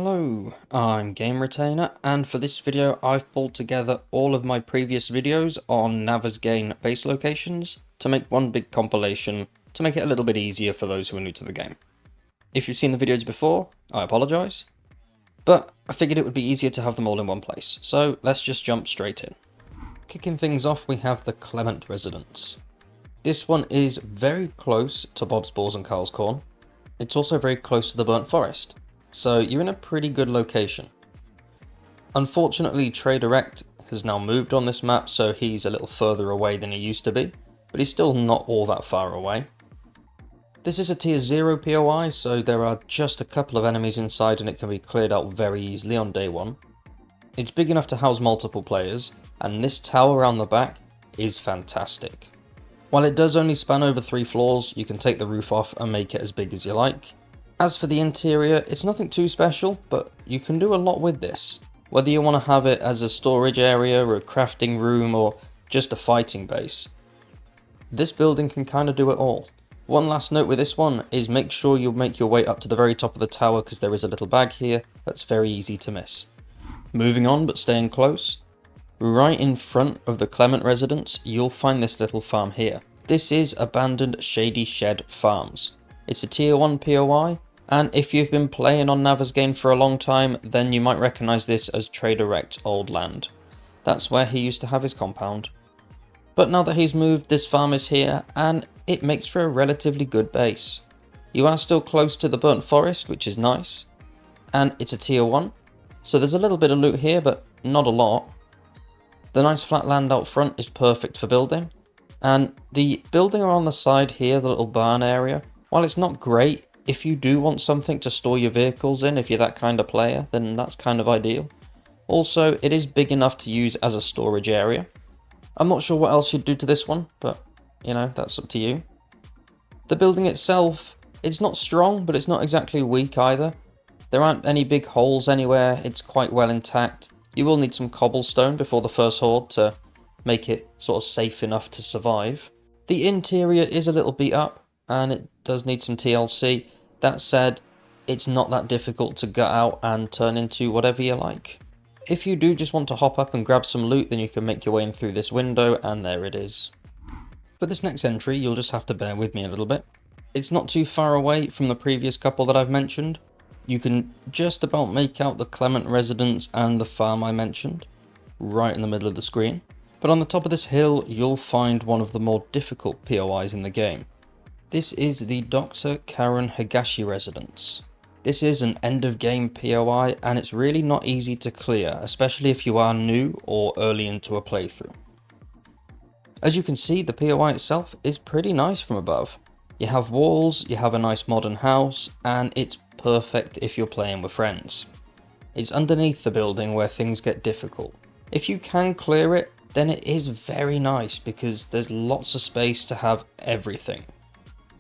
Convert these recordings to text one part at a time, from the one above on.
Hello, I'm Game Retainer, and for this video I've pulled together all of my previous videos on Navezgane base locations to make one big compilation to make it a little bit easier for those who are new to the game. If you've seen the videos before, I apologise, but I figured it would be easier to have them all in one place, so let's just jump straight in. Kicking things off, we have the Clement Residence. This one is very close to Bob's Balls and Carl's Corn. It's also very close to the Burnt Forest, so you're in a pretty good location. Unfortunately, Traderect has now moved on this map, so he's a little further away than he used to be, but he's still not all that far away. This is a tier 0 POI, so there are just a couple of enemies inside and it can be cleared out very easily on day 1. It's big enough to house multiple players, and this tower around the back is fantastic. While it does only span over 3 floors, you can take the roof off and make it as big as you like. As for the interior, it's nothing too special, but you can do a lot with this. Whether you want to have it as a storage area, or a crafting room, or just a fighting base. This building can kind of do it all. One last note with this one is make sure you make your way up to the very top of the tower because there is a little bag here that's very easy to miss. Moving on, but staying close, right in front of the Clement Residence, you'll find this little farm here. This is abandoned Shady Farms. It's a tier 1 POI, and if you've been playing on Navezgane for a long time, then you might recognise this as Traderect's old land. That's where he used to have his compound. But now that he's moved, this farm is here, and it makes for a relatively good base. You are still close to the Burnt Forest, which is nice, and it's a tier 1, so there's a little bit of loot here, but not a lot. The nice flat land out front is perfect for building, and the building around the side here, the little barn area, while it's not great, if you do want something to store your vehicles in, if you're that kind of player, then that's kind of ideal. Also, it is big enough to use as a storage area. I'm not sure what else you'd do to this one, but, you know, that's up to you. The building itself, it's not strong, but it's not exactly weak either. There aren't any big holes anywhere, it's quite well intact. You will need some cobblestone before the first horde to make it sort of safe enough to survive. The interior is a little beat up, and it does need some TLC. That said, it's not that difficult to gut out and turn into whatever you like. If you do just want to hop up and grab some loot, then you can make your way in through this window, and there it is. For this next entry, you'll just have to bear with me a little bit. It's not too far away from the previous couple that I've mentioned. You can just about make out the Clement Residence and the farm I mentioned, right in the middle of the screen. But on the top of this hill, you'll find one of the more difficult POIs in the game. This is the Dr. Karen Higashi Residence. This is an end of game POI, and it's really not easy to clear, especially if you are new or early into a playthrough. As you can see, the POI itself is pretty nice from above. You have walls, you have a nice modern house, and it's perfect if you're playing with friends. It's underneath the building where things get difficult. If you can clear it, then it is very nice because there's lots of space to have everything.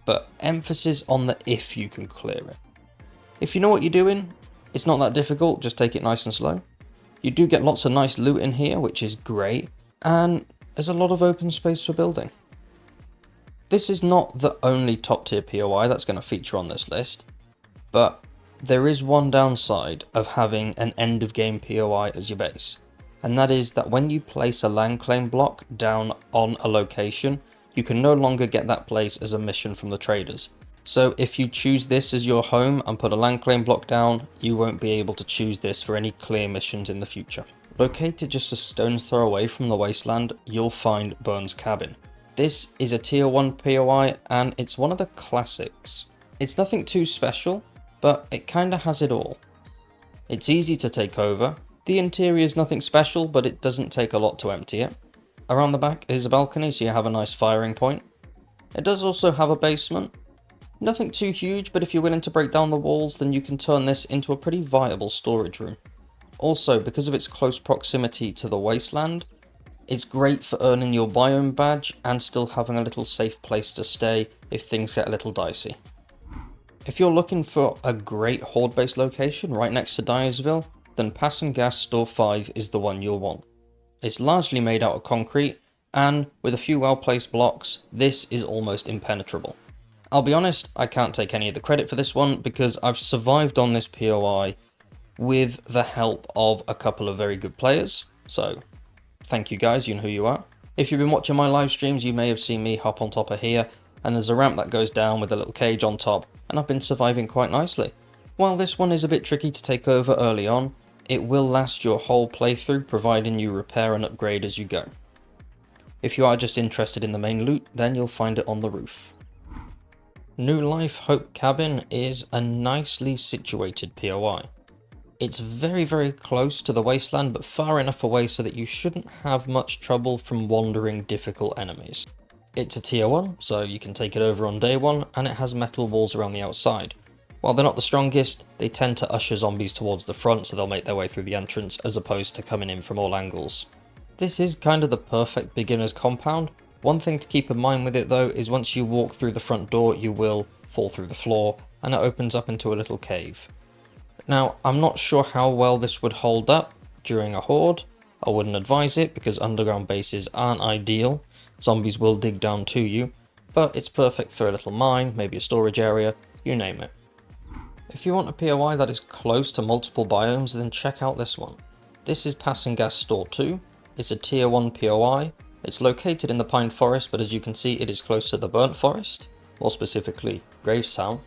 But emphasis on the if you can clear it. If you know what you're doing, it's not that difficult, just take it nice and slow. You do get lots of nice loot in here, which is great, and there's a lot of open space for building. This is not the only top tier POI that's going to feature on this list, but there is one downside of having an end of game POI as your base, and that is that when you place a land claim block down on a location, you can no longer get that place as a mission from the traders. So if you choose this as your home and put a land claim block down, you won't be able to choose this for any clear missions in the future. Located just a stone's throw away from the wasteland, you'll find Burns Cabin. This is a tier 1 POI and it's one of the classics. It's nothing too special, but it kinda has it all. It's easy to take over. The interior is nothing special, but it doesn't take a lot to empty it. Around the back is a balcony, so you have a nice firing point. It does also have a basement. Nothing too huge, but if you're willing to break down the walls, then you can turn this into a pretty viable storage room. Also, because of its close proximity to the wasteland, it's great for earning your biome badge and still having a little safe place to stay if things get a little dicey. If you're looking for a great horde-based location right next to Dyersville, then Pass and Gas Store 5 is the one you'll want. It's largely made out of concrete, and with a few well-placed blocks, this is almost impenetrable. I'll be honest, I can't take any of the credit for this one because I've survived on this POI with the help of a couple of very good players. So thank you guys, you know who you are. If you've been watching my live streams, you may have seen me hop on top of here, and there's a ramp that goes down with a little cage on top, and I've been surviving quite nicely. While this one is a bit tricky to take over early on, it will last your whole playthrough, providing you repair and upgrade as you go. If you are just interested in the main loot, then you'll find it on the roof. New Life Hope Cabin is a nicely situated POI. It's very close to the Wasteland, but far enough away so that you shouldn't have much trouble from wandering difficult enemies. It's a tier 1, so you can take it over on day 1, and it has metal walls around the outside. While they're not the strongest, they tend to usher zombies towards the front so they'll make their way through the entrance as opposed to coming in from all angles. This is kind of the perfect beginner's compound. One thing to keep in mind with it though is once you walk through the front door you will fall through the floor and it opens up into a little cave. Now I'm not sure how well this would hold up during a horde. I wouldn't advise it because underground bases aren't ideal. Zombies will dig down to you, but it's perfect for a little mine, maybe a storage area, you name it. If you want a POI that is close to multiple biomes, then check out this one. This is Pass and Gas Store 2. It's a tier 1 POI. It's located in the Pine Forest, but as you can see it is close to the Burnt Forest, more specifically Gravestown,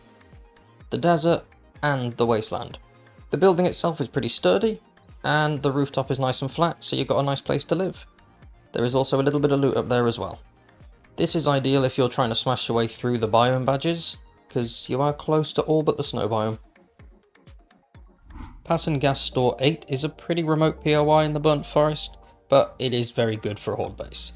the desert and the Wasteland. The building itself is pretty sturdy and the rooftop is nice and flat, so you've got a nice place to live. There is also a little bit of loot up there as well. This is ideal if you're trying to smash your way through the biome badges, because you are close to all but the snow biome. Pass and Gas Store 8 is a pretty remote POI in the Burnt Forest, but it is very good for a horde base.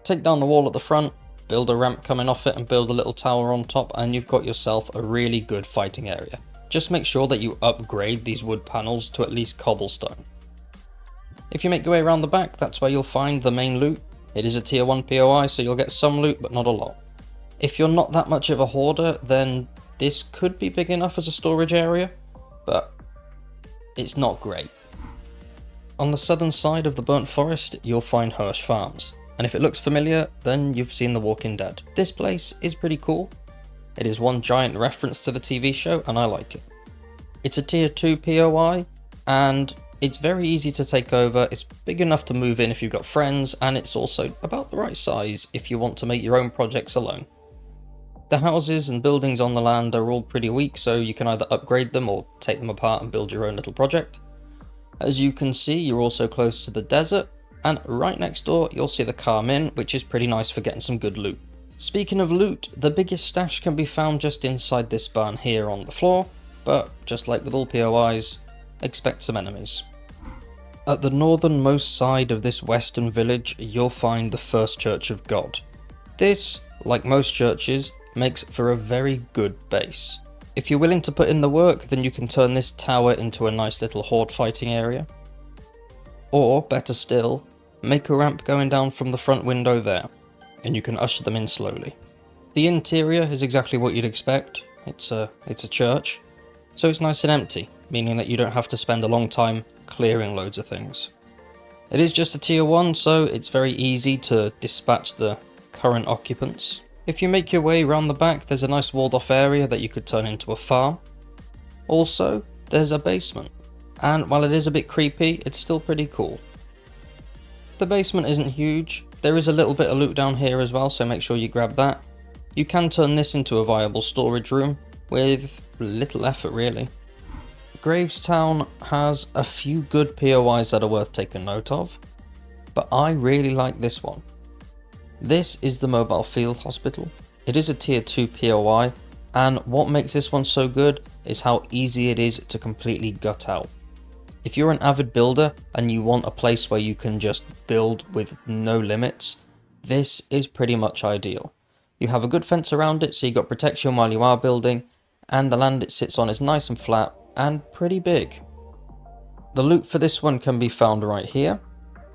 Take down the wall at the front, build a ramp coming off it and build a little tower on top and you've got yourself a really good fighting area. Just make sure that you upgrade these wood panels to at least cobblestone. If you make your way around the back, that's where you'll find the main loot. It is a tier 1 POI, so you'll get some loot but not a lot. If you're not that much of a hoarder, then this could be big enough as a storage area, but it's not great. On the southern side of the Burnt Forest, you'll find Hersh Farms, and if it looks familiar, then you've seen The Walking Dead. This place is pretty cool. It is one giant reference to the TV show, and I like it. It's a tier 2 POI, and it's very easy to take over. It's big enough to move in if you've got friends, and it's also about the right size if you want to make your own projects alone. The houses and buildings on the land are all pretty weak, so you can either upgrade them or take them apart and build your own little project. As you can see, you're also close to the desert, and right next door you'll see the Calm Inn, which is pretty nice for getting some good loot. Speaking of loot, the biggest stash can be found just inside this barn here on the floor, but just like with all POIs, expect some enemies. At the northernmost side of this western village, you'll find the First Church of God. This, like most churches, makes for a very good base. If you're willing to put in the work, then you can turn this tower into a nice little horde fighting area. Or, better still, make a ramp going down from the front window there, and you can usher them in slowly. The interior is exactly what you'd expect. It's a church, so it's nice and empty, meaning that you don't have to spend a long time clearing loads of things. It is just a tier 1, so it's very easy to dispatch the current occupants. If you make your way around the back, there's a nice walled off area that you could turn into a farm. Also, there's a basement, and while it is a bit creepy, it's still pretty cool. The basement isn't huge. There is a little bit of loot down here as well, so make sure you grab that. You can turn this into a viable storage room with little effort really. Gravestown has a few good POIs that are worth taking note of, but I really like this one. This is the Mobile Field Hospital. It is a tier 2 POI, and what makes this one so good is how easy it is to completely gut out. If you're an avid builder and you want a place where you can just build with no limits, this is pretty much ideal. You have a good fence around it, so you got protection while you are building, and the land it sits on is nice and flat and pretty big. The loot for this one can be found right here.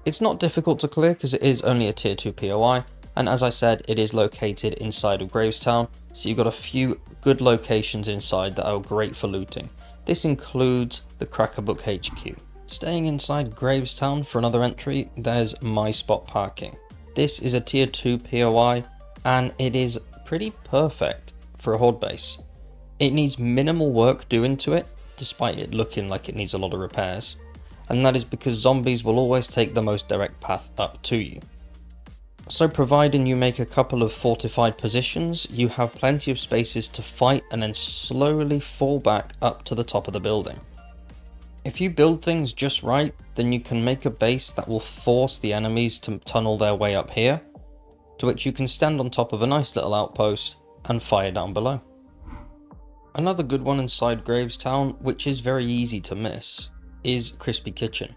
It's not difficult to clear because it is only a tier 2 POI, and as I said, it is located inside of Gravestown, so you've got a few good locations inside that are great for looting. This includes the Crackerbook HQ. Staying inside Gravestown for another entry, there's My Spot Parking. This is a tier 2 POI, and it is pretty perfect for a horde base. It needs minimal work doing to it despite it looking like it needs a lot of repairs, and that is because zombies will always take the most direct path up to you. So providing you make a couple of fortified positions, you have plenty of spaces to fight and then slowly fall back up to the top of the building. If you build things just right, then you can make a base that will force the enemies to tunnel their way up here, to which you can stand on top of a nice little outpost and fire down below. Another good one inside Gravestown, which is very easy to miss, is Krispy Kitchen.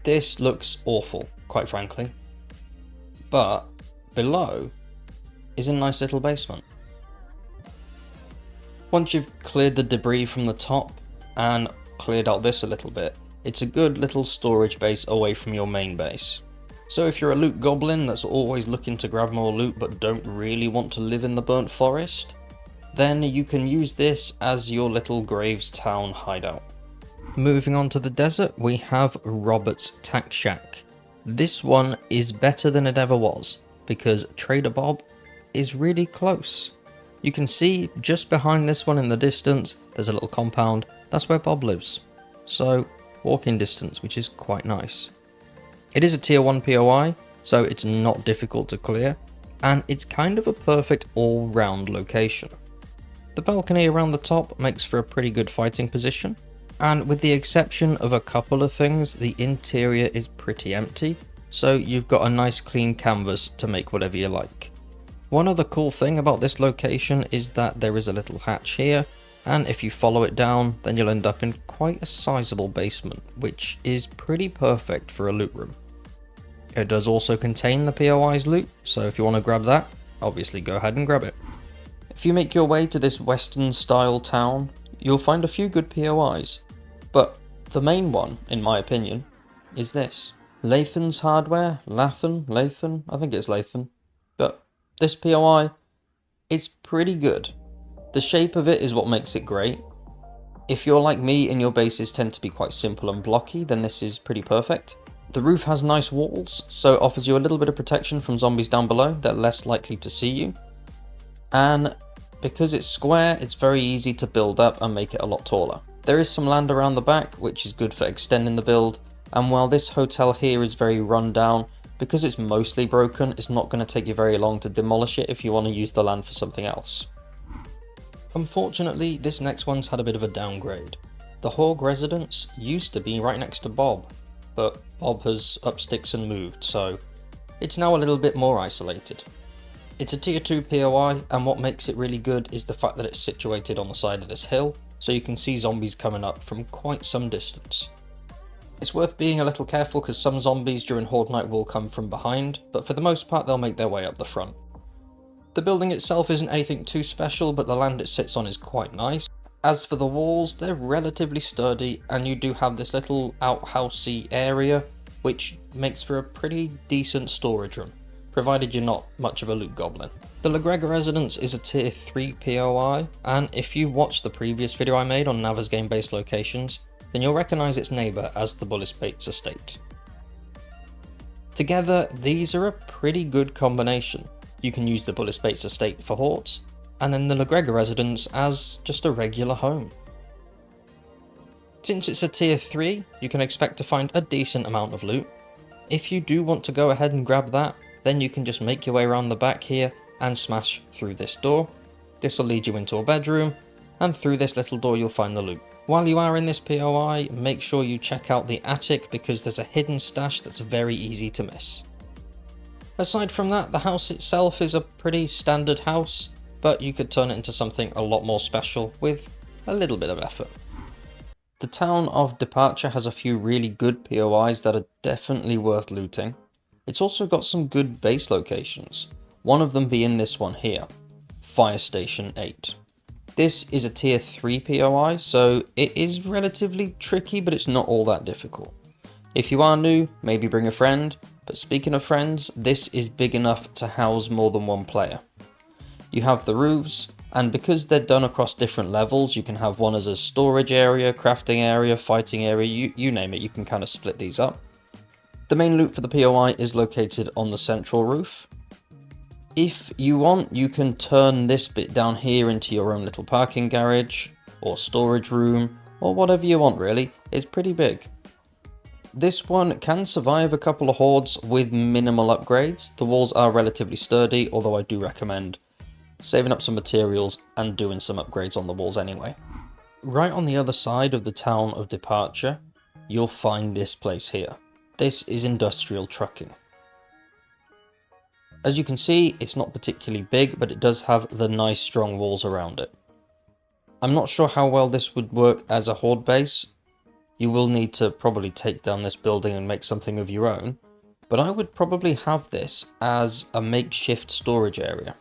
This looks awful, quite frankly, but below is a nice little basement. Once you've cleared the debris from the top and cleared out this a little bit, it's a good little storage base away from your main base. So if you're a loot goblin that's always looking to grab more loot but don't really want to live in the burnt forest, then you can use this as your little Gravestown hideout. Moving on to the desert, we have Robert's Tack Shack. This one is better than it ever was, because Trader Bob is really close. You can see just behind this one in the distance, there's a little compound. That's where Bob lives. So, walking distance, which is quite nice. It is a tier 1 POI, so it's not difficult to clear, and it's kind of a perfect all-round location. The balcony around the top makes for a pretty good fighting position, and with the exception of a couple of things, the interior is pretty empty, so you've got a nice clean canvas to make whatever you like. One other cool thing about this location is that there is a little hatch here, and if you follow it down, then you'll end up in quite a sizable basement, which is pretty perfect for a loot room. It does also contain the POI's loot, so if you want to grab that, obviously go ahead and grab it. If you make your way to this western style town, you'll find a few good POIs, but the main one, in my opinion, is this. Lathan's Hardware? Lathan? I think it's Lathan. But this POI, it's pretty good. The shape of it is what makes it great. If you're like me and your bases tend to be quite simple and blocky, then this is pretty perfect. The roof has nice walls, so it offers you a little bit of protection from zombies down below. They're less likely to see you. And because it's square, it's very easy to build up and make it a lot taller. There is some land around the back, which is good for extending the build. And while this hotel here is very run down, because it's mostly broken, it's not going to take you very long to demolish it if you want to use the land for something else. Unfortunately, this next one's had a bit of a downgrade. The Haug Residence used to be right next to Bob, but Bob has up sticks and moved, so it's now a little bit more isolated. It's a tier 2 POI, and what makes it really good is the fact that it's situated on the side of this hill, so you can see zombies coming up from quite some distance. It's worth being a little careful because some zombies during Horde Night will come from behind, but for the most part they'll make their way up the front. The building itself isn't anything too special, but the land it sits on is quite nice. As for the walls, they're relatively sturdy, and you do have this little outhousey area, which makes for a pretty decent storage room, provided you're not much of a loot goblin. The LaGrega Residence is a tier 3 POI, and if you watched the previous video I made on Navezgane based locations, then you'll recognise its neighbour as the Bullis-Bates Estate. Together, these are a pretty good combination. You can use the Bullis-Bates Estate for hordes, and then the LaGrega Residence as just a regular home. Since it's a tier 3, you can expect to find a decent amount of loot. If you do want to go ahead and grab that, then you can just make your way around the back here and smash through this door. This will lead you into a bedroom, and through this little door you'll find the loot. While you are in this POI, make sure you check out the attic because there's a hidden stash that's very easy to miss. Aside from that, the house itself is a pretty standard house, but you could turn it into something a lot more special with a little bit of effort. The town of Departure has a few really good POIs that are definitely worth looting. It's also got some good base locations, one of them being this one here, Fire Station 8. This is a tier 3 POI, so it is relatively tricky, but it's not all that difficult. If you are new, maybe bring a friend, but speaking of friends, this is big enough to house more than one player. You have the roofs, and because they're done across different levels, you can have one as a storage area, crafting area, fighting area, you name it, you can kind of split these up. The main loot for the POI is located on the central roof. If you want, you can turn this bit down here into your own little parking garage, or storage room, or whatever you want really. It's pretty big. This one can survive a couple of hordes with minimal upgrades. The walls are relatively sturdy, although I do recommend saving up some materials and doing some upgrades on the walls anyway. Right on the other side of the town of departure, you'll find this place here. This is industrial trucking. As you can see, it's not particularly big, but it does have the nice strong walls around it. I'm not sure how well this would work as a horde base. You will need to probably take down this building and make something of your own, but I would probably have this as a makeshift storage area.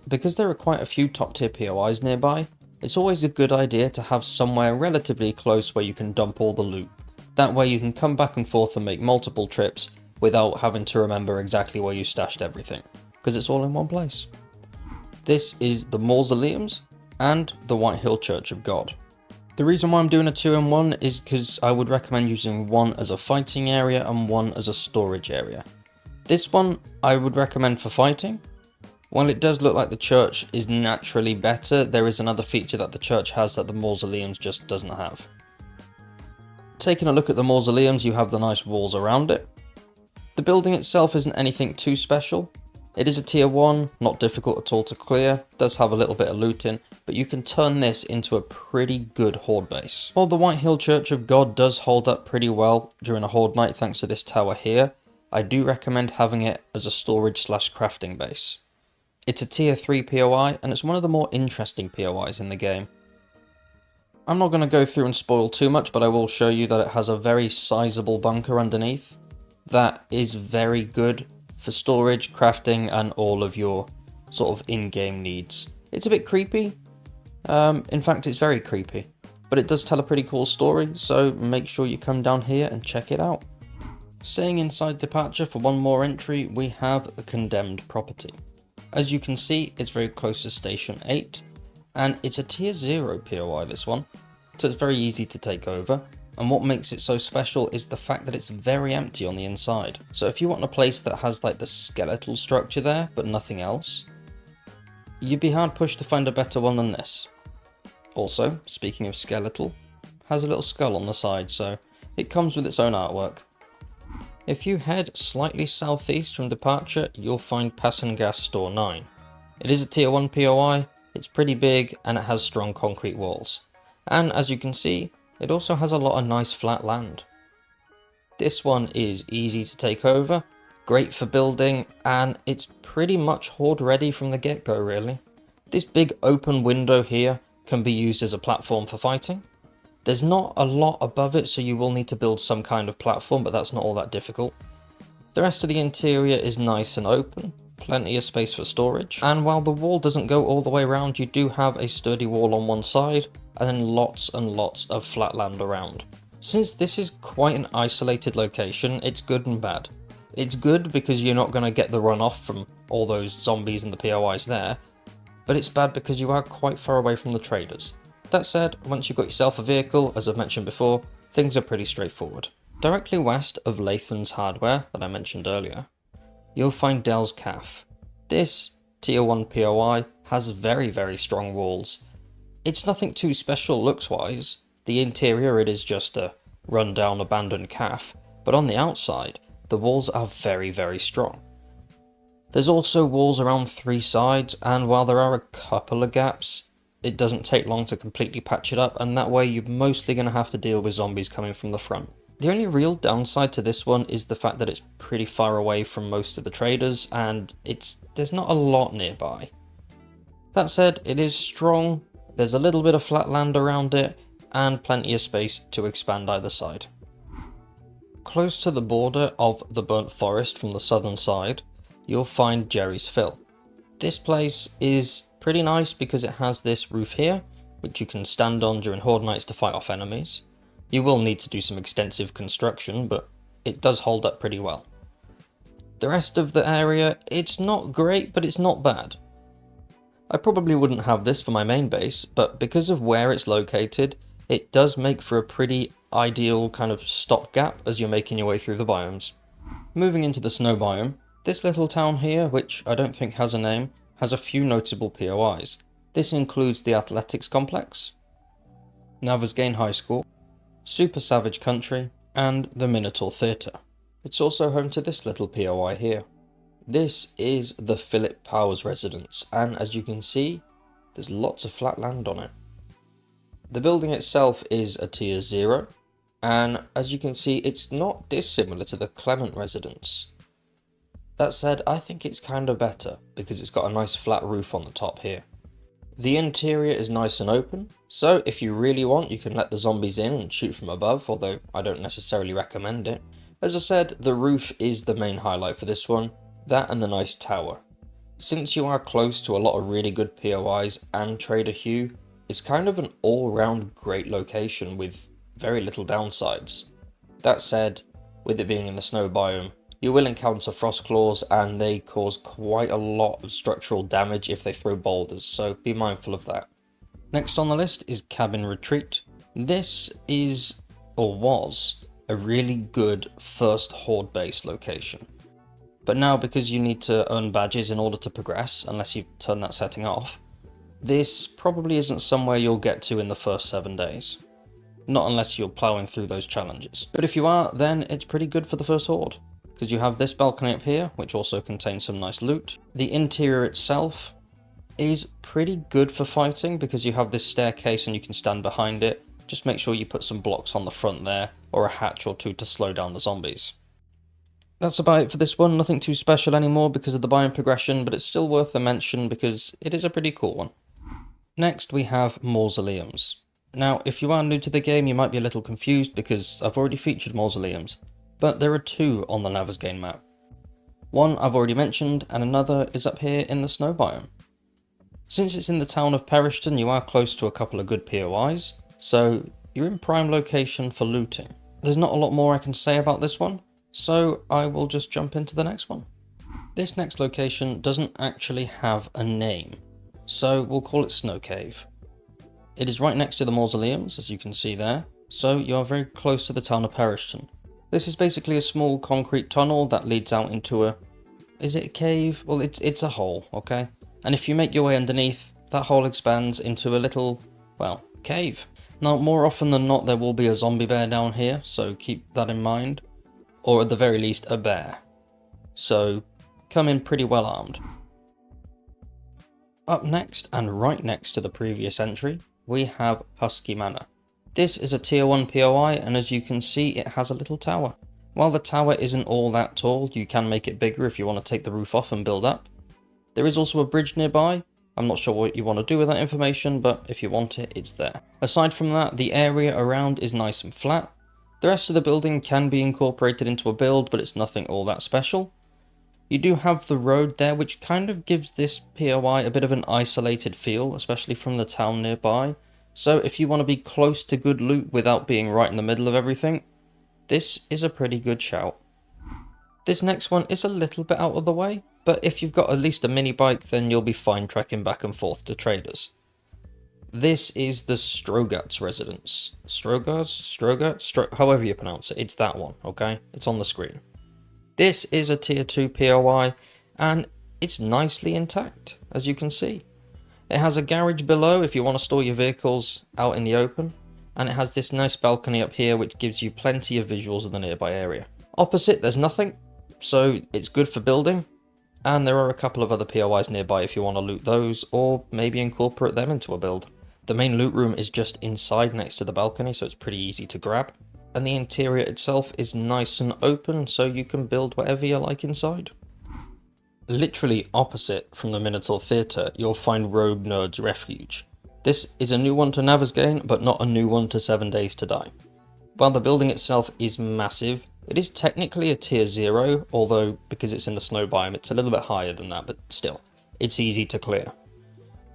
Because there are quite a few top tier POIs nearby, it's always a good idea to have somewhere relatively close where you can dump all the loot. That way you can come back and forth and make multiple trips without having to remember exactly where you stashed everything, because it's all in one place. This is the Mausoleums and the Whitehill Church of God. The reason why I'm doing a 2-in-1 is because I would recommend using one as a fighting area and one as a storage area. This one I would recommend for fighting. While it does look like the church is naturally better, there is another feature that the church has that the Mausoleums just doesn't have. Taking a look at the Mausoleums, you have the nice walls around it. The building itself isn't anything too special. It is a tier 1, not difficult at all to clear, does have a little bit of looting, but you can turn this into a pretty good horde base. While the Whitehill Church of God does hold up pretty well during a horde night thanks to this tower here, I do recommend having it as a storage / crafting base. It's a tier 3 POI and it's one of the more interesting POIs in the game. I'm not going to go through and spoil too much, but I will show you that it has a very sizable bunker underneath that is very good for storage, crafting, and all of your sort of in-game needs. It's a bit creepy. In fact, it's very creepy, but it does tell a pretty cool story, so make sure you come down here and check it out. Staying inside Departure for one more entry, we have a condemned property. As you can see, it's very close to Station 8, and it's a tier 0 POI this one, so it's very easy to take over. And what makes it so special is the fact that it's very empty on the inside. So if you want a place that has like the skeletal structure there, but nothing else, you'd be hard pushed to find a better one than this. Also, speaking of skeletal, has a little skull on the side, so it comes with its own artwork. If you head slightly southeast from Departure, you'll find Passengas Store 9. It is a tier 1 POI, it's pretty big, and it has strong concrete walls. And as you can see, it also has a lot of nice flat land. This one is easy to take over, great for building, and it's pretty much horde ready from the get-go really. This big open window here can be used as a platform for fighting. There's not a lot above it, so you will need to build some kind of platform, but that's not all that difficult. The rest of the interior is nice and open, plenty of space for storage, and while the wall doesn't go all the way around, you do have a sturdy wall on one side, and then lots and lots of flat land around. Since this is quite an isolated location, it's good and bad. It's good because you're not going to get the runoff from all those zombies and the POIs there, but it's bad because you are quite far away from the traders. That said, once you've got yourself a vehicle, as I've mentioned before, things are pretty straightforward. Directly west of Lathan's hardware that I mentioned earlier, you'll find Dell's Café. This tier 1 POI has very strong walls. It's nothing too special looks-wise. The interior, it is just a run-down abandoned café, but on the outside, the walls are very strong. There's also walls around 3 sides, and while there are a couple of gaps, it doesn't take long to completely patch it up, and that way you're mostly going to have to deal with zombies coming from the front. The only real downside to this one is the fact that it's pretty far away from most of the traders, and there's not a lot nearby. That said, it is strong. There's a little bit of flat land around it, and plenty of space to expand either side. Close to the border of the burnt forest from the southern side, you'll find Jerry's Fill. This place is pretty nice because it has this roof here, which you can stand on during horde nights to fight off enemies. You will need to do some extensive construction, but it does hold up pretty well. The rest of the area, it's not great, but it's not bad. I probably wouldn't have this for my main base, but because of where it's located, it does make for a pretty ideal kind of stopgap as you're making your way through the biomes. Moving into the snow biome, this little town here, which I don't think has a name, has a few notable POIs. This includes the athletics complex, Navezgane High School, Super Savage Country, and the Minotaur Theatre. It's also home to this little POI here. This is the Philip Powers Residence, and as you can see, there's lots of flat land on it. The building itself is a tier 0, and as you can see, it's not dissimilar to the Clement Residence. That said, I think it's kind of better, because it's got a nice flat roof on the top here. The interior is nice and open, so if you really want, you can let the zombies in and shoot from above, although I don't necessarily recommend it. As I said, the roof is the main highlight for this one, that and the nice tower. Since you are close to a lot of really good POIs and Trader Hugh, it's kind of an all-round great location with very little downsides. That said, with it being in the snow biome, you will encounter Frostclaws and they cause quite a lot of structural damage if they throw boulders, so be mindful of that. Next on the list is Cabin Retreat. This is, or was, a really good first horde based location. But now, because you need to earn badges in order to progress, unless you turn that setting off, this probably isn't somewhere you'll get to in the first 7 days. Not unless you're ploughing through those challenges. But if you are, then it's pretty good for the first horde, because you have this balcony up here, which also contains some nice loot. The interior itself is pretty good for fighting, because you have this staircase and you can stand behind it. Just make sure you put some blocks on the front there, or a hatch or two to slow down the zombies. That's about it for this one, nothing too special anymore because of the biome progression, but it's still worth a mention because it is a pretty cool one. Next we have Mausoleums. Now, if you are new to the game, you might be a little confused because I've already featured Mausoleums, but there are two on the Navezgane map. One I've already mentioned, and another is up here in the snow biome. Since it's in the town of Perishton, you are close to a couple of good POIs, so you're in prime location for looting. There's not a lot more I can say about this one, so I will just jump into the next one. This next location doesn't actually have a name, so we'll call it Snow Cave. It is right next to the Mausoleums, as you can see there, so you are very close to the town of Perishton. This is basically a small concrete tunnel that leads out into a... is it a cave? Well, it's a hole, okay? And if you make your way underneath, that hole expands into a little, well, cave. Now, more often than not, there will be a zombie bear down here, so keep that in mind. Or at the very least, a bear. So, come in pretty well armed. Up next, and right next to the previous entry, we have Huskie Manor. This is a tier 1 POI, and as you can see, it has a little tower. While the tower isn't all that tall, you can make it bigger if you want to take the roof off and build up. There is also a bridge nearby. I'm not sure what you want to do with that information, but if you want it, it's there. Aside from that, the area around is nice and flat. The rest of the building can be incorporated into a build, but it's nothing all that special. You do have the road there, which kind of gives this POI a bit of an isolated feel, especially from the town nearby. So if you want to be close to good loot without being right in the middle of everything, this is a pretty good shout. This next one is a little bit out of the way, but if you've got at least a mini bike, then you'll be fine trekking back and forth to traders. This is the Strogatz Residence. Strogatz? However you pronounce it, it's that one, okay? It's on the screen. This is a tier 2 POI, and it's nicely intact, as you can see. It has a garage below if you want to store your vehicles out in the open, and it has this nice balcony up here which gives you plenty of visuals of the nearby area. Opposite, there's nothing, so it's good for building, and there are a couple of other POIs nearby if you want to loot those, or maybe incorporate them into a build. The main loot room is just inside next to the balcony, so it's pretty easy to grab, and the interior itself is nice and open, so you can build whatever you like inside. Literally opposite from the Minotaur Theatre, you'll find Rogue Nerd's Refuge. This is a new one to Navezgane, but not a new one to 7 Days to Die. While the building itself is massive, it is technically a tier 0, although because it's in the snow biome it's a little bit higher than that, but still, it's easy to clear.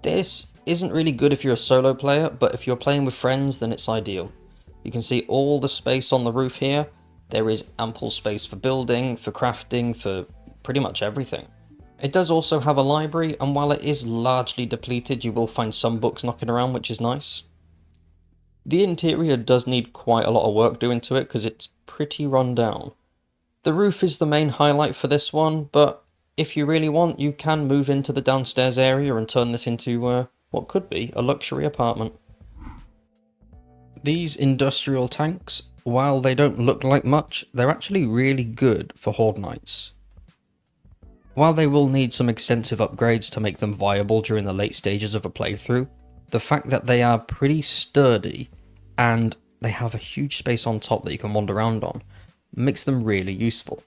This isn't really good if you're a solo player, but if you're playing with friends then it's ideal. You can see all the space on the roof here. There is ample space for building, for crafting, for pretty much everything. It does also have a library, and while it is largely depleted, you will find some books knocking around, which is nice. The interior does need quite a lot of work doing to it because it's pretty run down. The roof is the main highlight for this one, but if you really want, you can move into the downstairs area and turn this into what could be a luxury apartment. These industrial tanks, while they don't look like much, they're actually really good for Horde Nights. While they will need some extensive upgrades to make them viable during the late stages of a playthrough, the fact that they are pretty sturdy and they have a huge space on top that you can wander around on makes them really useful.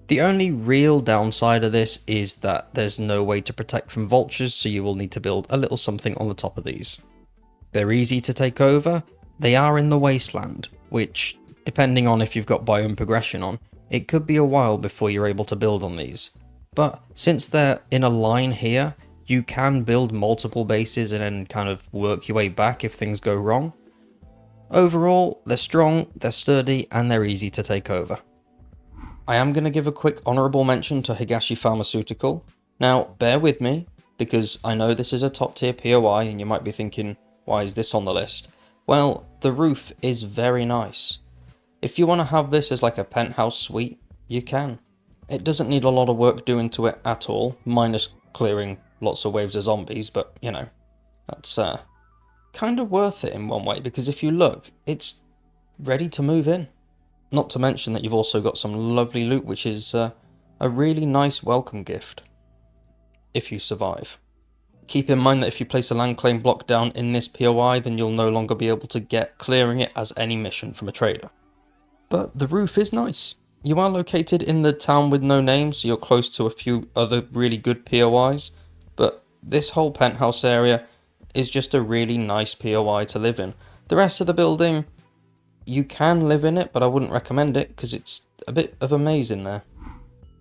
The only real downside of this is that there's no way to protect from vultures, so you will need to build a little something on the top of these. They're easy to take over. They are in the Wasteland, which, depending on if you've got biome progression on, it could be a while before you're able to build on these. But since they're in a line here, you can build multiple bases and then kind of work your way back if things go wrong. Overall, they're strong, they're sturdy, and they're easy to take over. I am going to give a quick honourable mention to Higashi Pharmaceutical. Now, bear with me, because I know this is a top tier POI and you might be thinking, why is this on the list? Well, the roof is very nice. If you want to have this as like a penthouse suite, you can. It doesn't need a lot of work doing to it at all, minus clearing lots of waves of zombies, but you know, that's kind of worth it in one way, because if you look, it's ready to move in. Not to mention that you've also got some lovely loot, which is a really nice welcome gift, if you survive. Keep in mind that if you place a land claim block down in this POI, then you'll no longer be able to get clearing it as any mission from a trader. But the roof is nice. You are located in the town with no name, so you're close to a few other really good POIs, but this whole penthouse area is just a really nice POI to live in. The rest of the building, you can live in it, but I wouldn't recommend it because it's a bit of a maze in there.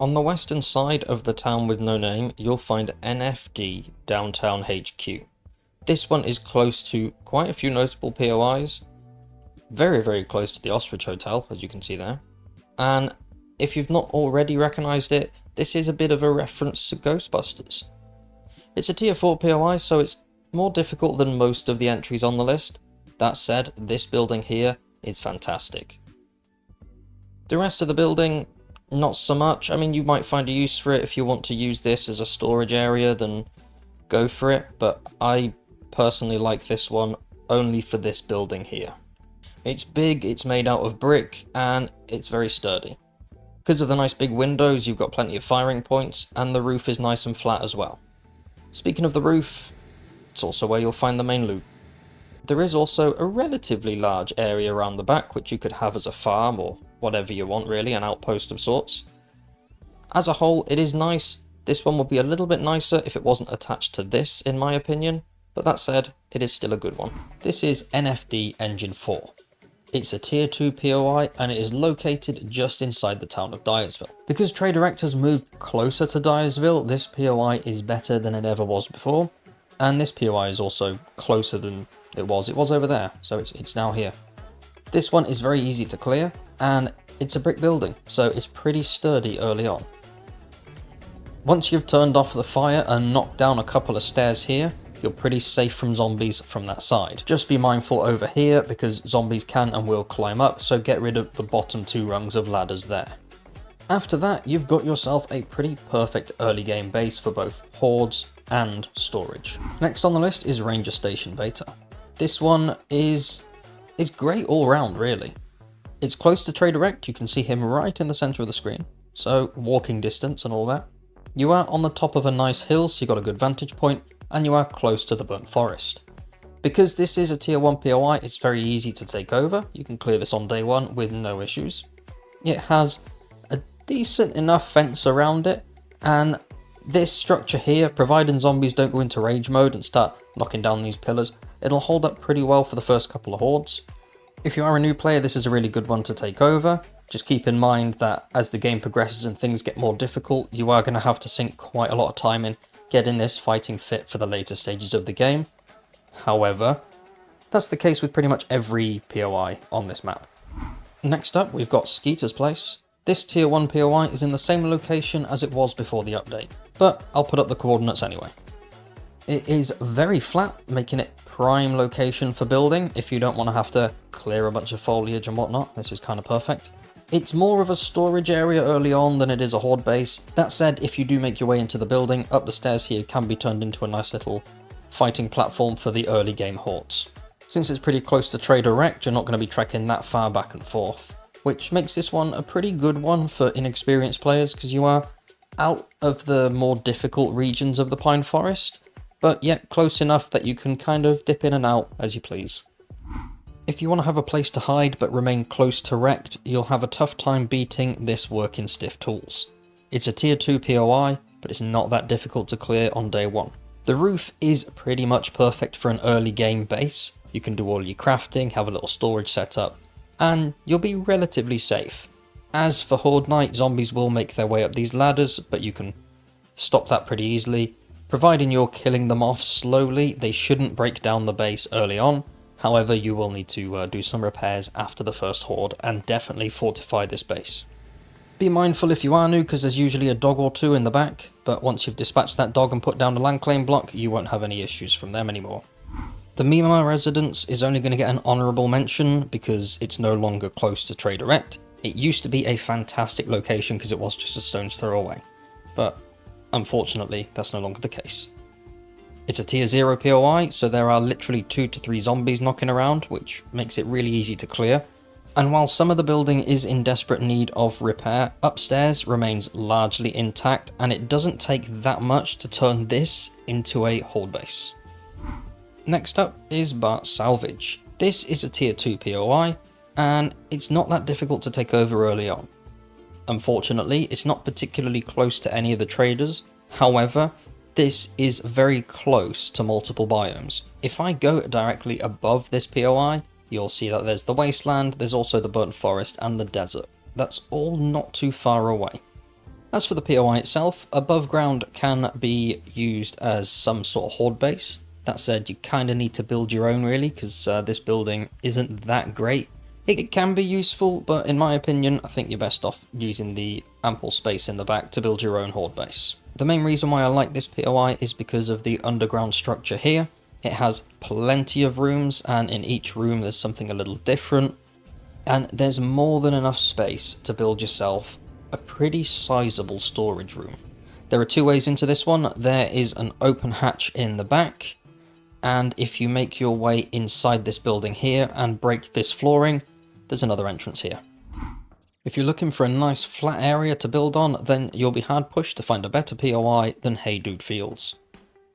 On the western side of the town with no name, you'll find NFD Downtown HQ. This one is close to quite a few notable POIs. Very, very close to the Ostrich Hotel, as you can see there. And if you've not already recognised it, this is a bit of a reference to Ghostbusters. It's a tier 4 POI, so it's more difficult than most of the entries on the list. That said, this building here is fantastic. The rest of the building, not so much. I mean, you might find a use for it if you want to use this as a storage area, then go for it, but I personally like this one only for this building here. It's big, it's made out of brick, and it's very sturdy. Because of the nice big windows, you've got plenty of firing points, and the roof is nice and flat as well. Speaking of the roof, it's also where you'll find the main loot. There is also a relatively large area around the back, which you could have as a farm, or whatever you want really, an outpost of sorts. As a whole, it is nice. This one would be a little bit nicer if it wasn't attached to this, in my opinion, but that said, it is still a good one. This is NFD Engine 4. It's a tier 2 POI and it is located just inside the town of Dyersville. Because Trader X has moved closer to Dyersville, this POI is better than it ever was before, and this POI is also closer than it was. It was over there, so it's now here. This one is very easy to clear, and it's a brick building, so it's pretty sturdy early on. Once you've turned off the fire and knocked down a couple of stairs here, you're pretty safe from zombies from that side. Just be mindful over here because zombies can and will climb up, so get rid of the bottom 2 rungs of ladders there. After that, you've got yourself a pretty perfect early game base for both hordes and storage. Next on the list is Ranger Station Beta. This one is great all round really. It's close to Trader X, you can see him right in the centre of the screen, so walking distance and all that. You are on the top of a nice hill, so you've got a good vantage point, and you are close to the burnt forest. Because this is a tier 1 POI, it's very easy to take over. You can clear this on day 1 with no issues. It has a decent enough fence around it, and this structure here, providing zombies don't go into rage mode and start knocking down these pillars, it'll hold up pretty well for the first couple of hordes. If you are a new player, this is a really good one to take over. Just keep in mind that as the game progresses and things get more difficult, you are going to have to sink quite a lot of time in getting this fighting fit for the later stages of the game. However, that's the case with pretty much every POI on this map. Next up, we've got Skeeter's Place. This tier 1 POI is in the same location as it was before the update, but I'll put up the coordinates anyway. It is very flat, making it prime location for building. If you don't want to have to clear a bunch of foliage and whatnot, this is kind of perfect. It's more of a storage area early on than it is a horde base. That said, if you do make your way into the building, up the stairs here can be turned into a nice little fighting platform for the early game hordes. Since it's pretty close to Trade Direct, you're not going to be trekking that far back and forth, which makes this one a pretty good one for inexperienced players because you are out of the more difficult regions of the Pine Forest, but yet close enough that you can kind of dip in and out as you please. If you want to have a place to hide but remain close to Rect, you'll have a tough time beating this work in stiff tools. It's a tier 2 POI, but it's not that difficult to clear on day 1. The roof is pretty much perfect for an early game base. You can do all your crafting, have a little storage set up, and you'll be relatively safe. As for Horde Night, zombies will make their way up these ladders, but you can stop that pretty easily. Providing you're killing them off slowly, they shouldn't break down the base early on. However, you will need to do some repairs after the first horde and definitely fortify this base. Be mindful if you are new because there's usually a dog or two in the back, but once you've dispatched that dog and put down a land claim block, you won't have any issues from them anymore. The Mini-Mart Residence is only going to get an honourable mention because it's no longer close to Trade Direct. It used to be a fantastic location because it was just a stone's throw away, but unfortunately that's no longer the case. It's a tier 0 POI, so there are literally 2 to 3 zombies knocking around, which makes it really easy to clear. And while some of the building is in desperate need of repair, upstairs remains largely intact, and it doesn't take that much to turn this into a horde base. Next up is Bart Salvage. This is a tier 2 POI, and it's not that difficult to take over early on. Unfortunately, it's not particularly close to any of the traders. However, this is very close to multiple biomes. If I go directly above this POI, you'll see that there's the wasteland, there's also the burnt forest and the desert. That's all not too far away. As for the POI itself, above ground can be used as some sort of horde base. That said, you kind of need to build your own really, because this building isn't that great. It can be useful, but in my opinion, I think you're best off using the ample space in the back to build your own horde base. The main reason why I like this POI is because of the underground structure here. It has plenty of rooms, and in each room there's something a little different. And there's more than enough space to build yourself a pretty sizable storage room. There are 2 ways into this one. There is an open hatch in the back, and if you make your way inside this building here and break this flooring, there's another entrance here. If you're looking for a nice flat area to build on, then you'll be hard pushed to find a better POI than Hey Dude Fields.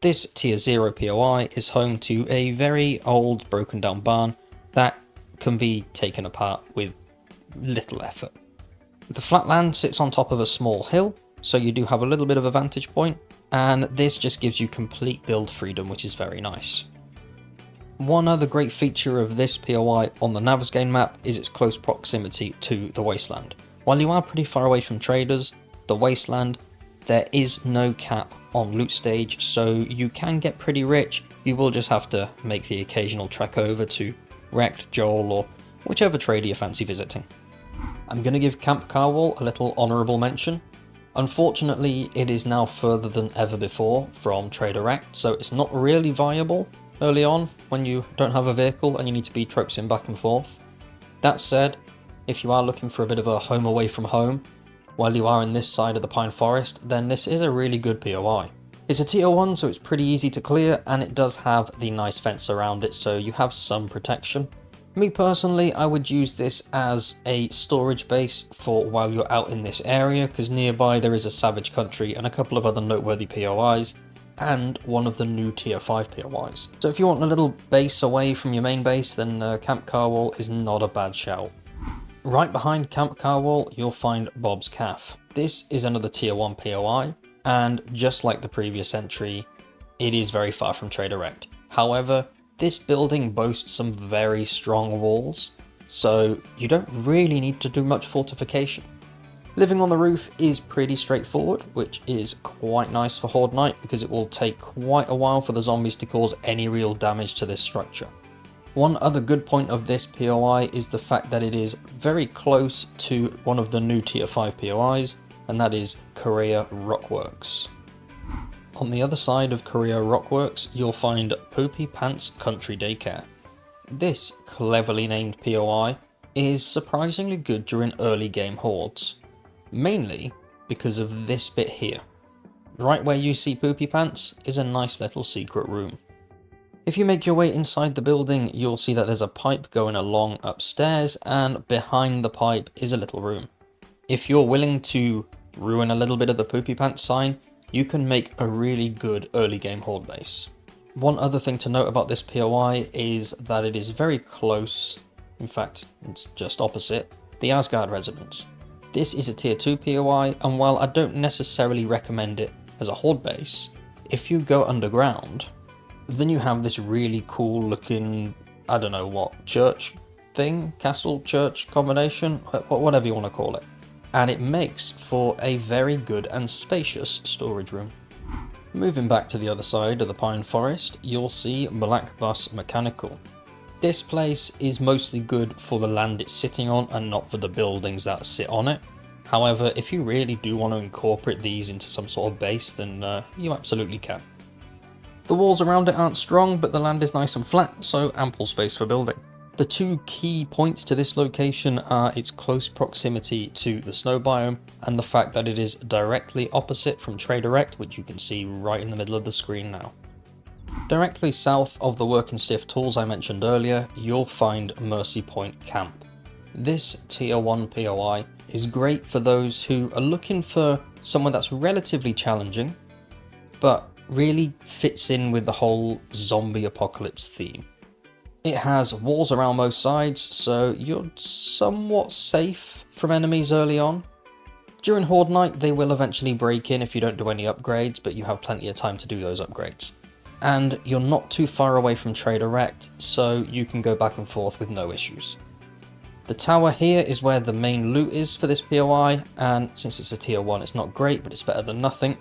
This tier 0 POI is home to a very old broken down barn that can be taken apart with little effort. The flat land sits on top of a small hill, so you do have a little bit of a vantage point, and this just gives you complete build freedom, which is very nice. One other great feature of this POI on the Navezgane map is its close proximity to the Wasteland. While you are pretty far away from traders, the Wasteland, there is no cap on loot stage, so you can get pretty rich. You will just have to make the occasional trek over to Rect, Joel, or whichever trader you fancy visiting. I'm going to give Camp Carwall a little honourable mention. Unfortunately, it is now further than ever before from Trader Rect, so it's not really viable early on when you don't have a vehicle and you need to be troxing back and forth. That said, if you are looking for a bit of a home away from home while you are in this side of the Pine Forest, then this is a really good POI. It's a tier 1, so it's pretty easy to clear, and it does have the nice fence around it, so you have some protection. Me personally, I would use this as a storage base for while you're out in this area, because nearby there is a Savage Country and a couple of other noteworthy POIs, and one of the new tier 5 POIs. So if you want a little base away from your main base, then Camp Carwall is not a bad shout. Right behind Camp Carwall, you'll find Bob's Caf. This is another tier 1 POI, and just like the previous entry, it is very far from Trader Rect. However, this building boasts some very strong walls, so you don't really need to do much fortification. Living on the roof is pretty straightforward, which is quite nice for Horde Night because it will take quite a while for the zombies to cause any real damage to this structure. One other good point of this POI is the fact that it is very close to one of the new tier 5 POIs, and that is Korea Rockworks. On the other side of Korea Rockworks, you'll find Poopy Pants Country Daycare. This cleverly named POI is surprisingly good during early game hordes. Mainly because of this bit here. Right where you see Poopy Pants is a nice little secret room. If you make your way inside the building, you'll see that there's a pipe going along upstairs, and behind the pipe is a little room. If you're willing to ruin a little bit of the poopy pants sign, you can make a really good early game horde base. One other thing to note about this POI is that it is very close, in fact it's just opposite, the Asgard Residence. This is a tier 2 POI, and while I don't necessarily recommend it as a horde base, if you go underground, then you have this really cool looking, I don't know what, church thing? Castle, church combination? Whatever you want to call it. And it makes for a very good and spacious storage room. Moving back to the other side of the pine forest, you'll see Black Bus Mechanical. This place is mostly good for the land it's sitting on and not for the buildings that sit on it. However, if you really do want to incorporate these into some sort of base, then you absolutely can. The walls around it aren't strong, but the land is nice and flat, so ample space for building. The two key points to this location are its close proximity to the snow biome and the fact that it is directly opposite from Traderect, which you can see right in the middle of the screen now. Directly south of the work and stiff tools I mentioned earlier, you'll find Mercy Point Camp. This tier 1 POI is great for those who are looking for someone that's relatively challenging, but really fits in with the whole zombie apocalypse theme. It has walls around most sides, so you're somewhat safe from enemies early on. During Horde Night, they will eventually break in if you don't do any upgrades, but you have plenty of time to do those upgrades. And you're not too far away from Traderect, so you can go back and forth with no issues. The tower here is where the main loot is for this POI, and since it's a tier 1 it's not great, but it's better than nothing.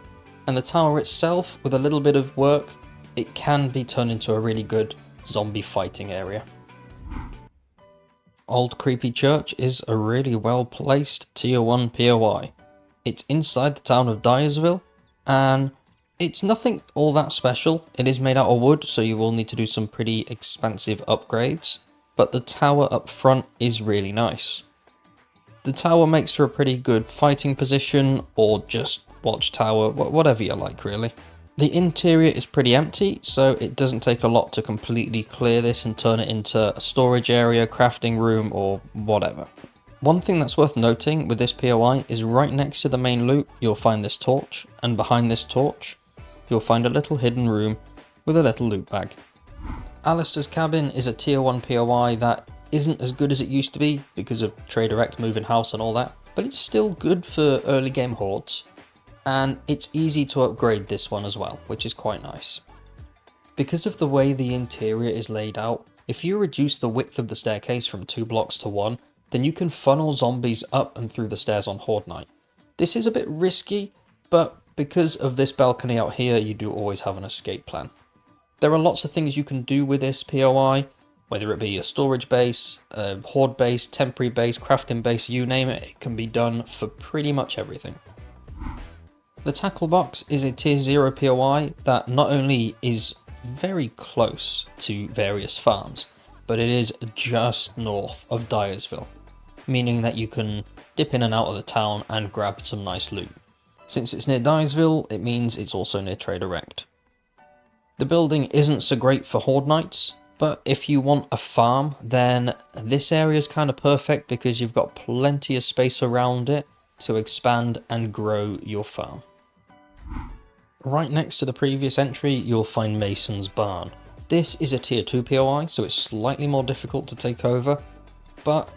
And the tower itself, with a little bit of work, it can be turned into a really good zombie fighting area. Old Creepy Church is a really well placed tier 1 POI. It's inside the town of Dyersville, and it's nothing all that special. It is made out of wood, so you will need to do some pretty expensive upgrades, but the tower up front is really nice. The tower makes for a pretty good fighting position, or just watchtower, whatever you like really. The interior is pretty empty, so it doesn't take a lot to completely clear this and turn it into a storage area, crafting room, or whatever. One thing that's worth noting with this POI is right next to the main loot you'll find this torch, and behind this torch you'll find a little hidden room with a little loot bag. Alistair's Cabin is a tier 1 POI that isn't as good as it used to be because of Traderect moving house and all that, but it's still good for early game hordes. And it's easy to upgrade this one as well, which is quite nice. Because of the way the interior is laid out, if you reduce the width of the staircase from 2 blocks to 1, then you can funnel zombies up and through the stairs on Horde Night. This is a bit risky, but because of this balcony out here, you do always have an escape plan. There are lots of things you can do with this POI, whether it be a storage base, a horde base, temporary base, crafting base, you name it, it can be done for pretty much everything. The Tackle Box is a tier 0 POI that not only is very close to various farms, but it is just north of Dyersville, meaning that you can dip in and out of the town and grab some nice loot. Since it's near Dyersville, it means it's also near Traderect. The building isn't so great for Horde Nights, but if you want a farm, then this area is kind of perfect because you've got plenty of space around it to expand and grow your farm. Right next to the previous entry, you'll find Mason's Barn. This is a tier 2 POI, so it's slightly more difficult to take over, but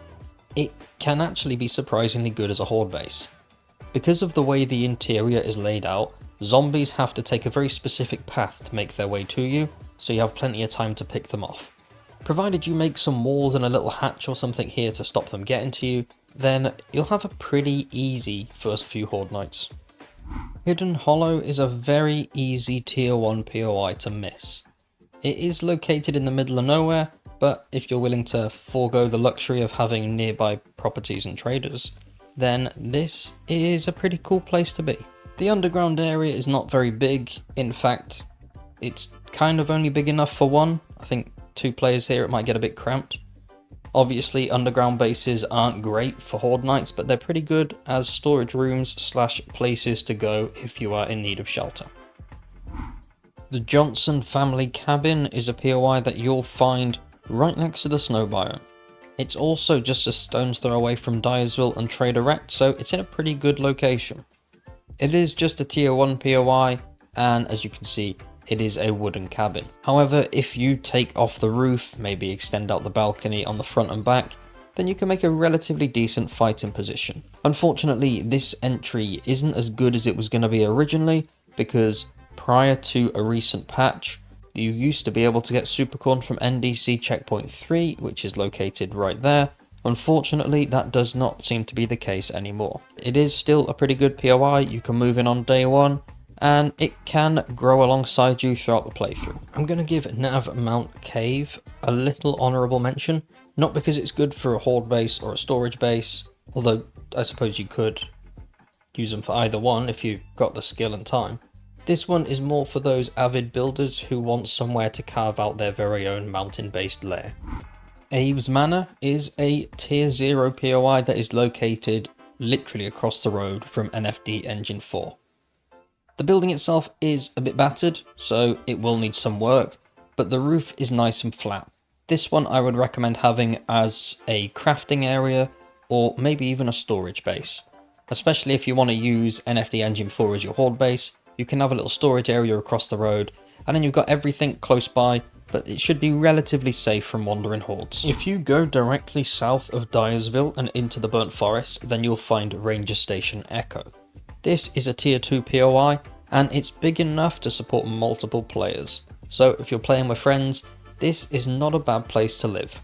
it can actually be surprisingly good as a horde base. Because of the way the interior is laid out, zombies have to take a very specific path to make their way to you, so you have plenty of time to pick them off. Provided you make some walls and a little hatch or something here to stop them getting to you, then you'll have a pretty easy first few Horde Nights. Hidden Hollow is a very easy tier 1 POI to miss. It is located in the middle of nowhere, but if you're willing to forego the luxury of having nearby properties and traders, then this is a pretty cool place to be. The underground area is not very big. In fact, it's kind of only big enough for one. I think 2 players here it might get a bit cramped. Obviously underground bases aren't great for Horde Nights, but they're pretty good as storage rooms / places to go if you are in need of shelter. The Johnson family cabin is a POI that you'll find right next to the snow biome. It's also just a stone's throw away from Dyersville and Trader Rect, so it's in a pretty good location. It is just a tier 1 POI, and as you can see, it is a wooden cabin. However, if you take off the roof, maybe extend out the balcony on the front and back, then you can make a relatively decent fighting position. Unfortunately, this entry isn't as good as it was going to be originally, because prior to a recent patch, you used to be able to get Supercorn from NDC Checkpoint 3, which is located right there. Unfortunately, that does not seem to be the case anymore. It is still a pretty good POI, you can move in on day 1, and it can grow alongside you throughout the playthrough. I'm going to give Nav Mount Cave a little honourable mention, not because it's good for a horde base or a storage base, although I suppose you could use them for either one if you've got the skill and time. This one is more for those avid builders who want somewhere to carve out their very own mountain-based lair. Aves Manor is a tier 0 POI that is located literally across the road from NFD Engine 4. The building itself is a bit battered, so it will need some work, but the roof is nice and flat. This one I would recommend having as a crafting area, or maybe even a storage base. Especially if you want to use NFD Engine 4 as your horde base, you can have a little storage area across the road, and then you've got everything close by, but it should be relatively safe from wandering hordes. If you go directly south of Dyersville and into the Burnt Forest, then you'll find Ranger Station Echo. This is a tier 2 POI, and it's big enough to support multiple players, so if you're playing with friends, this is not a bad place to live.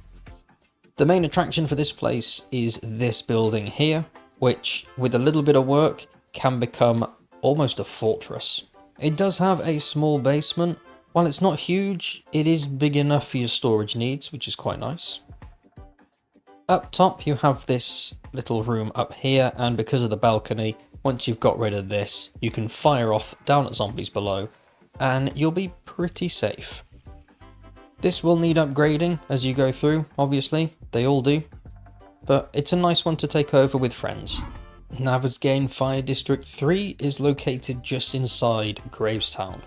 The main attraction for this place is this building here, which, with a little bit of work, can become almost a fortress. It does have a small basement. While it's not huge, it is big enough for your storage needs, which is quite nice. Up top you have this little room up here, and because of the balcony, once you've got rid of this, you can fire off down at zombies below, and you'll be pretty safe. This will need upgrading as you go through, obviously, they all do, but it's a nice one to take over with friends. Navezgane Fire District 3 is located just inside Gravestown.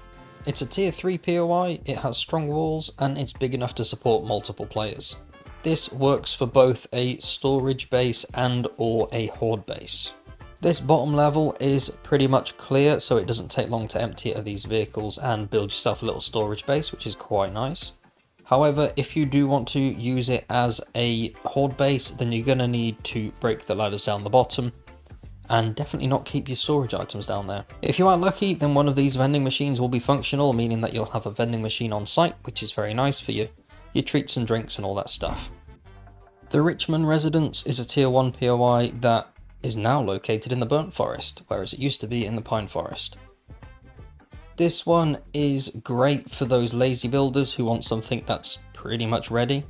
It's a tier 3 POI, it has strong walls, and it's big enough to support multiple players. This works for both a storage base and or a horde base. This bottom level is pretty much clear, so it doesn't take long to empty it of these vehicles and build yourself a little storage base, which is quite nice. However, if you do want to use it as a horde base, then you're going to need to break the ladders down the bottom, and definitely not keep your storage items down there. If you are lucky, then one of these vending machines will be functional, meaning that you'll have a vending machine on site, which is very nice for you, your treats and drinks and all that stuff. The Richmond Residence is a tier 1 POI that is now located in the Burnt Forest, whereas it used to be in the Pine Forest. This one is great for those lazy builders who want something that's pretty much ready.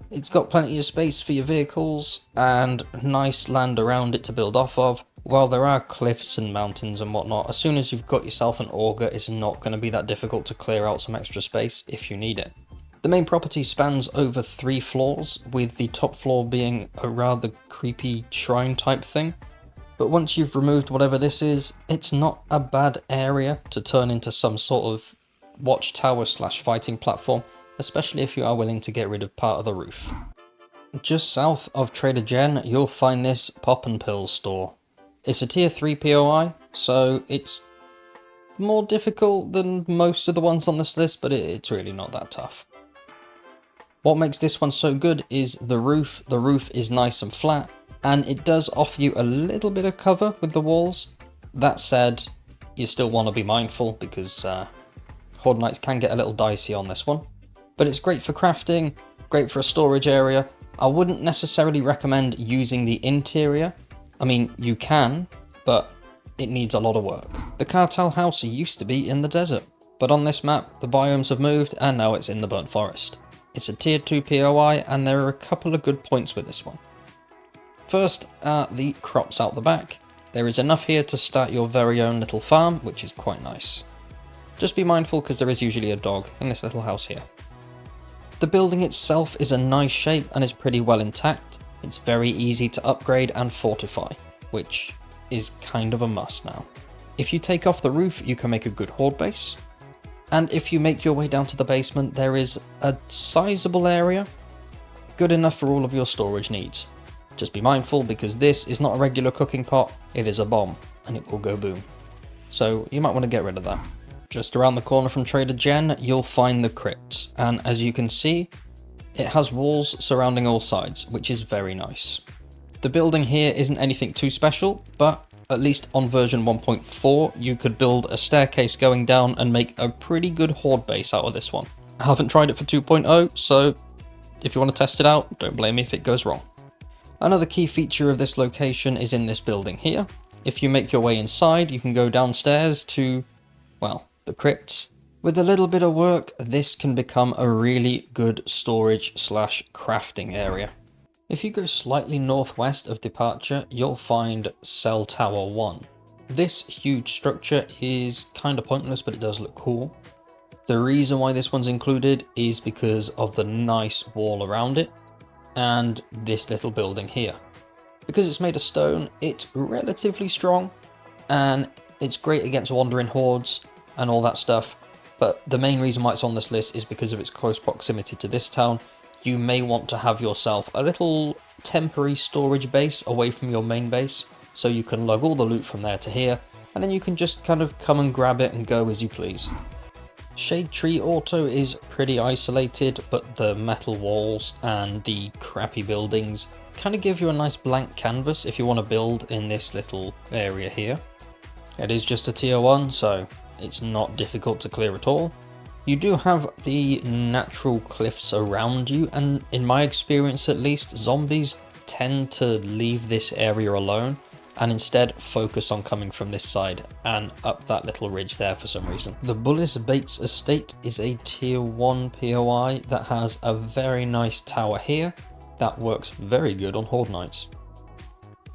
It's got plenty of space for your vehicles and nice land around it to build off of. While there are cliffs and mountains and whatnot, as soon as you've got yourself an auger, it's not going to be that difficult to clear out some extra space if you need it. The main property spans over 3 floors, with the top floor being a rather creepy shrine type thing. But once you've removed whatever this is, it's not a bad area to turn into some sort of watchtower / fighting platform, especially if you are willing to get rid of part of the roof. Just south of Trader Jen, you'll find this Pop and Pills store. It's a tier 3 POI, so it's more difficult than most of the ones on this list, but it's really not that tough. What makes this one so good is the roof. The roof is nice and flat, and it does offer you a little bit of cover with the walls. That said, you still want to be mindful because Horde Nights can get a little dicey on this one. But it's great for crafting, great for a storage area. I wouldn't necessarily recommend using the interior. I mean, you can, but it needs a lot of work. The Cartel House used to be in the desert, but on this map, the biomes have moved and now it's in the Burnt Forest. It's a tier 2 POI and there are a couple of good points with this one. First are the crops out the back. There is enough here to start your very own little farm, which is quite nice. Just be mindful because there is usually a dog in this little house here. The building itself is a nice shape and is pretty well intact. It's very easy to upgrade and fortify, which is kind of a must now. If you take off the roof, you can make a good horde base. And if you make your way down to the basement, there is a sizable area, good enough for all of your storage needs. Just be mindful, because this is not a regular cooking pot, it is a bomb, and it will go boom. So you might want to get rid of that. Just around the corner from Trader Jen, you'll find the crypt, and as you can see, it has walls surrounding all sides, which is very nice. The building here isn't anything too special, but at least on version 1.4, you could build a staircase going down and make a pretty good horde base out of this one. I haven't tried it for 2.0, so if you want to test it out, don't blame me if it goes wrong. Another key feature of this location is in this building here. If you make your way inside, you can go downstairs to, well, the crypt. With a little bit of work, this can become a really good storage/crafting area. If you go slightly northwest of departure, you'll find Cell Tower 1. This huge structure is kind of pointless, but it does look cool. The reason why this one's included is because of the nice wall around it and this little building here. Because it's made of stone, it's relatively strong and it's great against wandering hordes and all that stuff. But the main reason why it's on this list is because of its close proximity to this town. You may want to have yourself a little temporary storage base away from your main base, so you can lug all the loot from there to here, and then you can just kind of come and grab it and go as you please. Shade Tree Auto is pretty isolated, but the metal walls and the crappy buildings kind of give you a nice blank canvas if you want to build in this little area here. It is just a tier 1, so it's not difficult to clear at all. You do have the natural cliffs around you, and in my experience at least, zombies tend to leave this area alone and instead focus on coming from this side and up that little ridge there for some reason. The Bullis-Bates Estate is a tier 1 POI that has a very nice tower here that works very good on horde nights.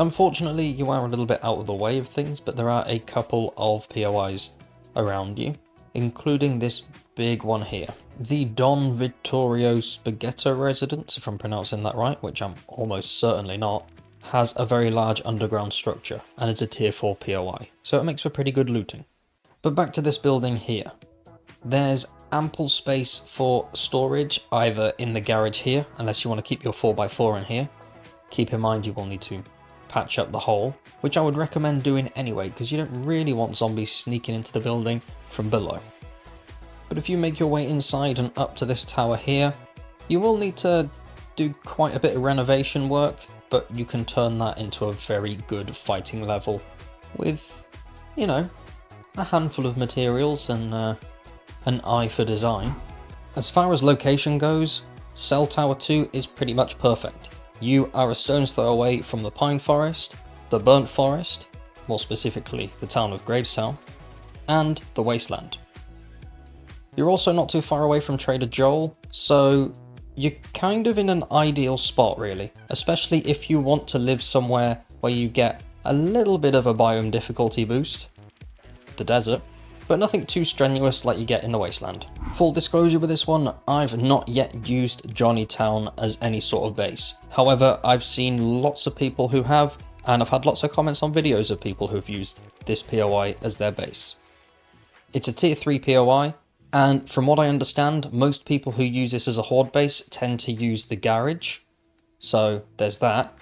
Unfortunately, you are a little bit out of the way of things, but there are a couple of POIs around you, including this big one here. The Don Vittorio Spaghetto Residence, if I'm pronouncing that right, which I'm almost certainly not, has a very large underground structure and is a tier 4 POI, so it makes for pretty good looting. But back to this building here. There's ample space for storage either in the garage here, unless you want to keep your 4x4 in here. Keep in mind you will need to patch up the hole, which I would recommend doing anyway, because you don't really want zombies sneaking into the building from below. But if you make your way inside and up to this tower here, you will need to do quite a bit of renovation work, but you can turn that into a very good fighting level with, you know, a handful of materials and an eye for design. As far as location goes, Cell Tower 2 is pretty much perfect. You are a stone's throw away from the Pine Forest, the Burnt Forest, more specifically the town of Gravestown, and the Wasteland. You're also not too far away from Trader Joel, so you're kind of in an ideal spot really, especially if you want to live somewhere where you get a little bit of a biome difficulty boost, the desert, but nothing too strenuous like you get in the Wasteland. Full disclosure with this one, I've not yet used Johnnytown as any sort of base. However, I've seen lots of people who have, and I've had lots of comments on videos of people who've used this POI as their base. It's a tier 3 POI, and from what I understand, most people who use this as a horde base tend to use the garage, so there's that.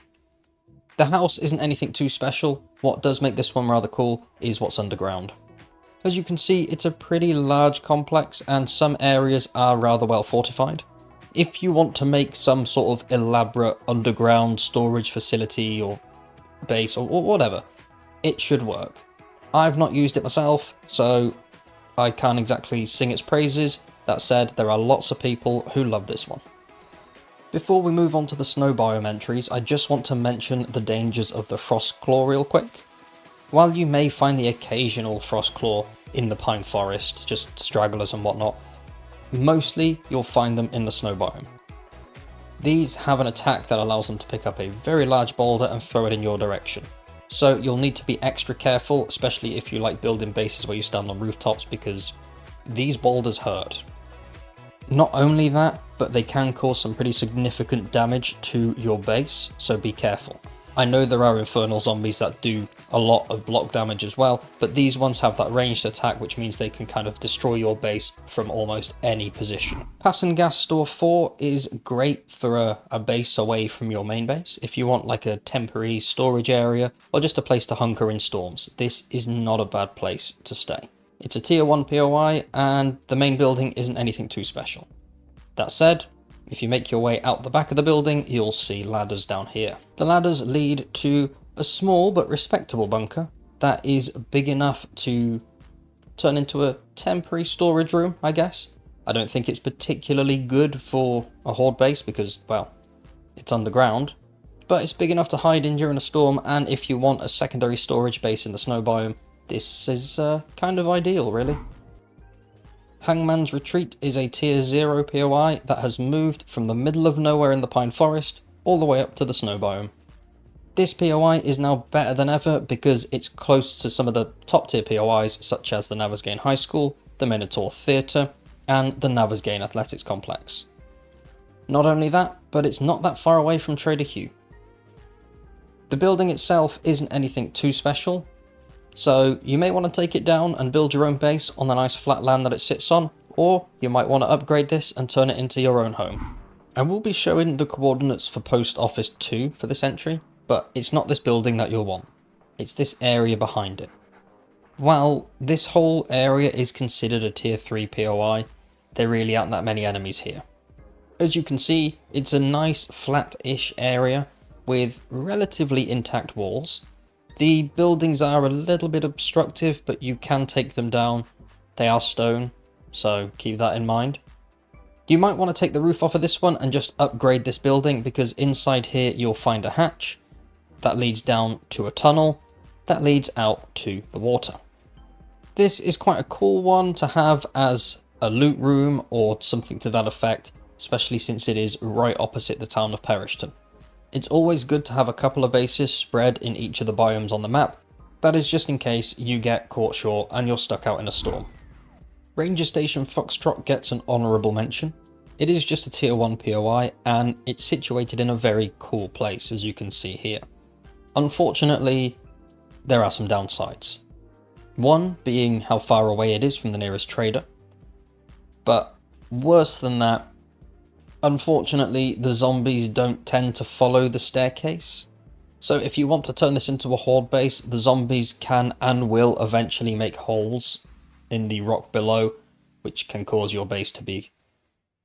The house isn't anything too special. What does make this one rather cool is what's underground. As you can see, it's a pretty large complex and some areas are rather well fortified. If you want to make some sort of elaborate underground storage facility or base or whatever, it should work. I've not used it myself, so I can't exactly sing its praises. That said, there are lots of people who love this one. Before we move on to the snow biome entries, I just want to mention the dangers of the Frostclaw real quick. While you may find the occasional Frostclaw in the Pine Forest, just stragglers and whatnot, mostly you'll find them in the snow biome. These have an attack that allows them to pick up a very large boulder and throw it in your direction. So you'll need to be extra careful, especially if you like building bases where you stand on rooftops, because these boulders hurt. Not only that, but they can cause some pretty significant damage to your base, so be careful. I know there are infernal zombies that do a lot of block damage as well, but these ones have that ranged attack, which means they can kind of destroy your base from almost any position. Pass and Gas Store 4 is great for a base away from your main base. If you want like a temporary storage area or just a place to hunker in storms, this is not a bad place to stay. It's a tier 1 POI and the main building isn't anything too special. That said, if you make your way out the back of the building, you'll see ladders down here. The ladders lead to a small but respectable bunker that is big enough to turn into a temporary storage room, I guess. I don't think it's particularly good for a horde base because, well, it's underground. But it's big enough to hide in during a storm, and if you want a secondary storage base in the snow biome, this is kind of ideal, really. Hangman's Retreat is a tier 0 POI that has moved from the middle of nowhere in the Pine Forest all the way up to the snow biome. This POI is now better than ever because it's close to some of the top tier POIs such as the Navezgane High School, the Minotaur Theatre, and the Navezgane Athletics Complex. Not only that, but it's not that far away from Trader Hugh. The building itself isn't anything too special, so you may want to take it down and build your own base on the nice flat land that it sits on, or you might want to upgrade this and turn it into your own home. I will be showing the coordinates for Post Office 2 for this entry, but it's not this building that you'll want. It's this area behind it. While this whole area is considered a tier 3 POI, there really aren't that many enemies here. As you can see, it's a nice flat-ish area with relatively intact walls. The buildings are a little bit obstructive, but you can take them down. They are stone, so keep that in mind. You might want to take the roof off of this one and just upgrade this building, because inside here you'll find a hatch that leads down to a tunnel that leads out to the water. This is quite a cool one to have as a loot room or something to that effect, especially since it is right opposite the town of Perishton. It's always good to have a couple of bases spread in each of the biomes on the map. That is just in case you get caught short and you're stuck out in a storm. Ranger Station Foxtrot gets an honourable mention. It is just a tier 1 POI and it's situated in a very cool place, as you can see here. Unfortunately, there are some downsides. One being how far away it is from the nearest trader. But worse than that, unfortunately, the zombies don't tend to follow the staircase. So if you want to turn this into a horde base, the zombies can and will eventually make holes in the rock below, which can cause your base to be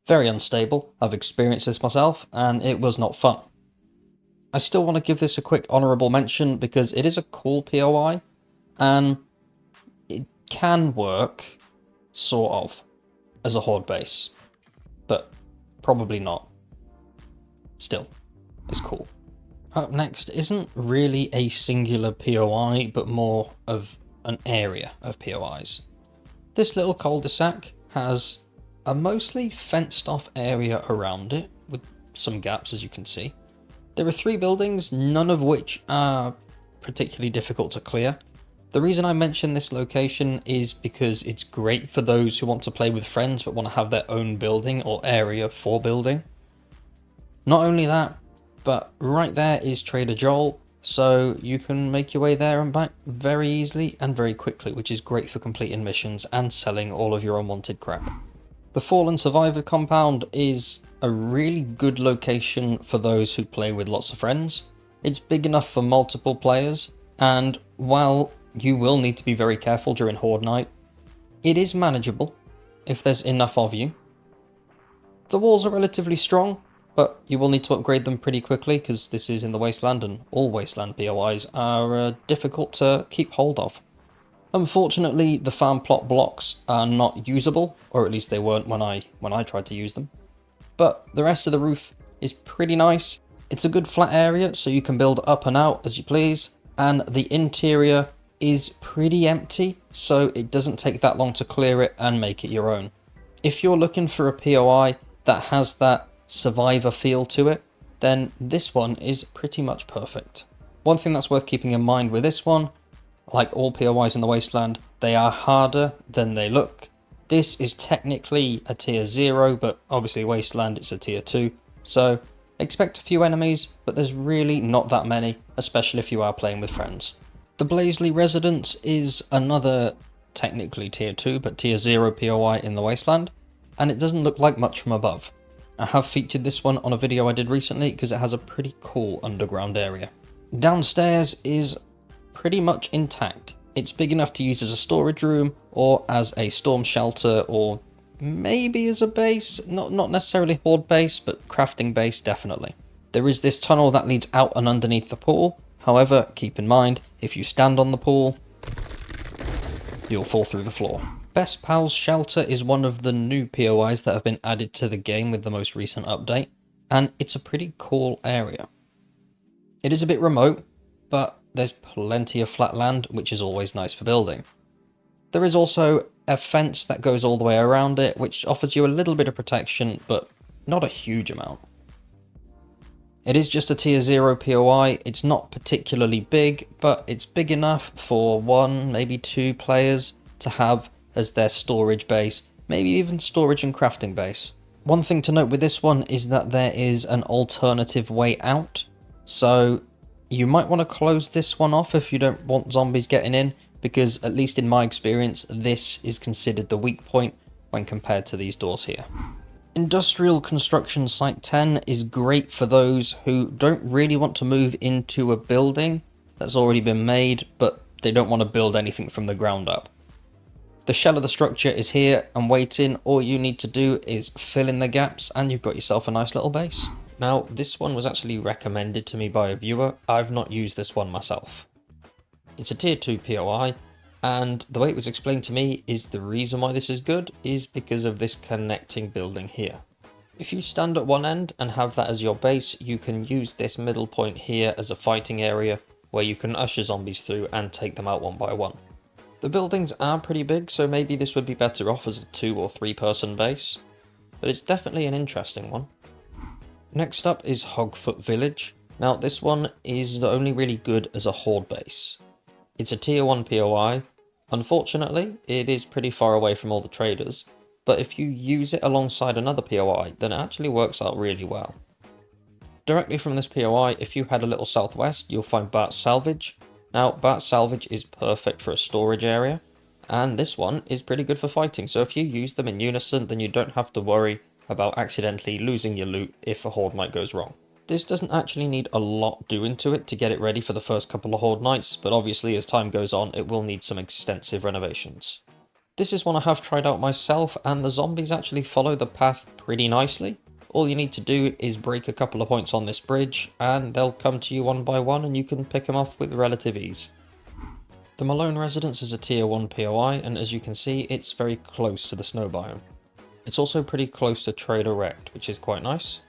very unstable. I've experienced this myself, and it was not fun. I still want to give this a quick honourable mention because it is a cool POI, and it can work, sort of, as a horde base. But probably not. Still, it's cool. Up next isn't really a singular POI, but more of an area of POIs. This little cul-de-sac has a mostly fenced off area around it, with some gaps as you can see. There are 3 buildings, none of which are particularly difficult to clear. The reason I mention this location is because it's great for those who want to play with friends but want to have their own building or area for building. Not only that, but right there is Trader Joel, so you can make your way there and back very easily and very quickly, which is great for completing missions and selling all of your unwanted crap. The Fallen Survivor compound is a really good location for those who play with lots of friends. It's big enough for multiple players, and while you will need to be very careful during Horde Night, it is manageable if there's enough of you. The walls are relatively strong, but you will need to upgrade them pretty quickly because this is in the Wasteland and all Wasteland POIs are difficult to keep hold of. Unfortunately, the farm plot blocks are not usable, or at least they weren't when I tried to use them. But the rest of the roof is pretty nice. It's a good flat area so you can build up and out as you please, and the interior is pretty empty, so it doesn't take that long to clear it and make it your own. If you're looking for a POI that has that survivor feel to it, then this one is pretty much perfect. One thing that's worth keeping in mind with this one, like all POIs in the Wasteland, they are harder than they look. This is technically a tier 0, but obviously Wasteland it's a tier 2, so expect a few enemies, but there's really not that many, especially if you are playing with friends. The Blazeley Residence is another technically tier 2 but tier 0 POI in the Wasteland, and it doesn't look like much from above. I have featured this one on a video I did recently because it has a pretty cool underground area. Downstairs is pretty much intact. It's big enough to use as a storage room or as a storm shelter, or maybe as a base, not necessarily horde base, but crafting base definitely. There is this tunnel that leads out and underneath the pool. However, keep in mind, if you stand on the pool, you'll fall through the floor. Best Pals Shelter is one of the new POIs that have been added to the game with the most recent update, and it's a pretty cool area. It is a bit remote, but there's plenty of flat land, which is always nice for building. There is also a fence that goes all the way around it, which offers you a little bit of protection, but not a huge amount. It is just a tier 0 POI, it's not particularly big, but it's big enough for 1, maybe 2 players to have as their storage base, maybe even storage and crafting base. One thing to note with this one is that there is an alternative way out, so you might want to close this one off if you don't want zombies getting in, because at least in my experience, this is considered the weak point when compared to these doors here. Industrial Construction Site 10 is great for those who don't really want to move into a building that's already been made, but they don't want to build anything from the ground up. The shell of the structure is here and waiting. All you need to do is fill in the gaps and you've got yourself a nice little base. Now, this one was actually recommended to me by a viewer. I've not used this one myself. It's a tier 2 POI, and the way it was explained to me is the reason why this is good is because of this connecting building here. If you stand at one end and have that as your base, you can use this middle point here as a fighting area where you can usher zombies through and take them out one by one. The buildings are pretty big, so maybe this would be better off as a 2 or 3 person base, but it's definitely an interesting one. Next up is Hog Foot Village. Now this one is only really good as a horde base. It's a tier 1 POI. Unfortunately, it is pretty far away from all the traders, but if you use it alongside another POI, then it actually works out really well. Directly from this POI, if you head a little southwest, you'll find Bart's Salvage. Now, Bart's Salvage is perfect for a storage area, and this one is pretty good for fighting, so if you use them in unison, then you don't have to worry about accidentally losing your loot if a horde night goes wrong. This doesn't actually need a lot doing to it to get it ready for the first couple of horde nights, but obviously as time goes on it will need some extensive renovations. This is one I have tried out myself, and the zombies actually follow the path pretty nicely. All you need to do is break a couple of points on this bridge and they'll come to you one by one and you can pick them off with relative ease. The Malone Residence is a tier 1 POI, and as you can see it's very close to the snow biome. It's also pretty close to Trader Rect, which is quite nice.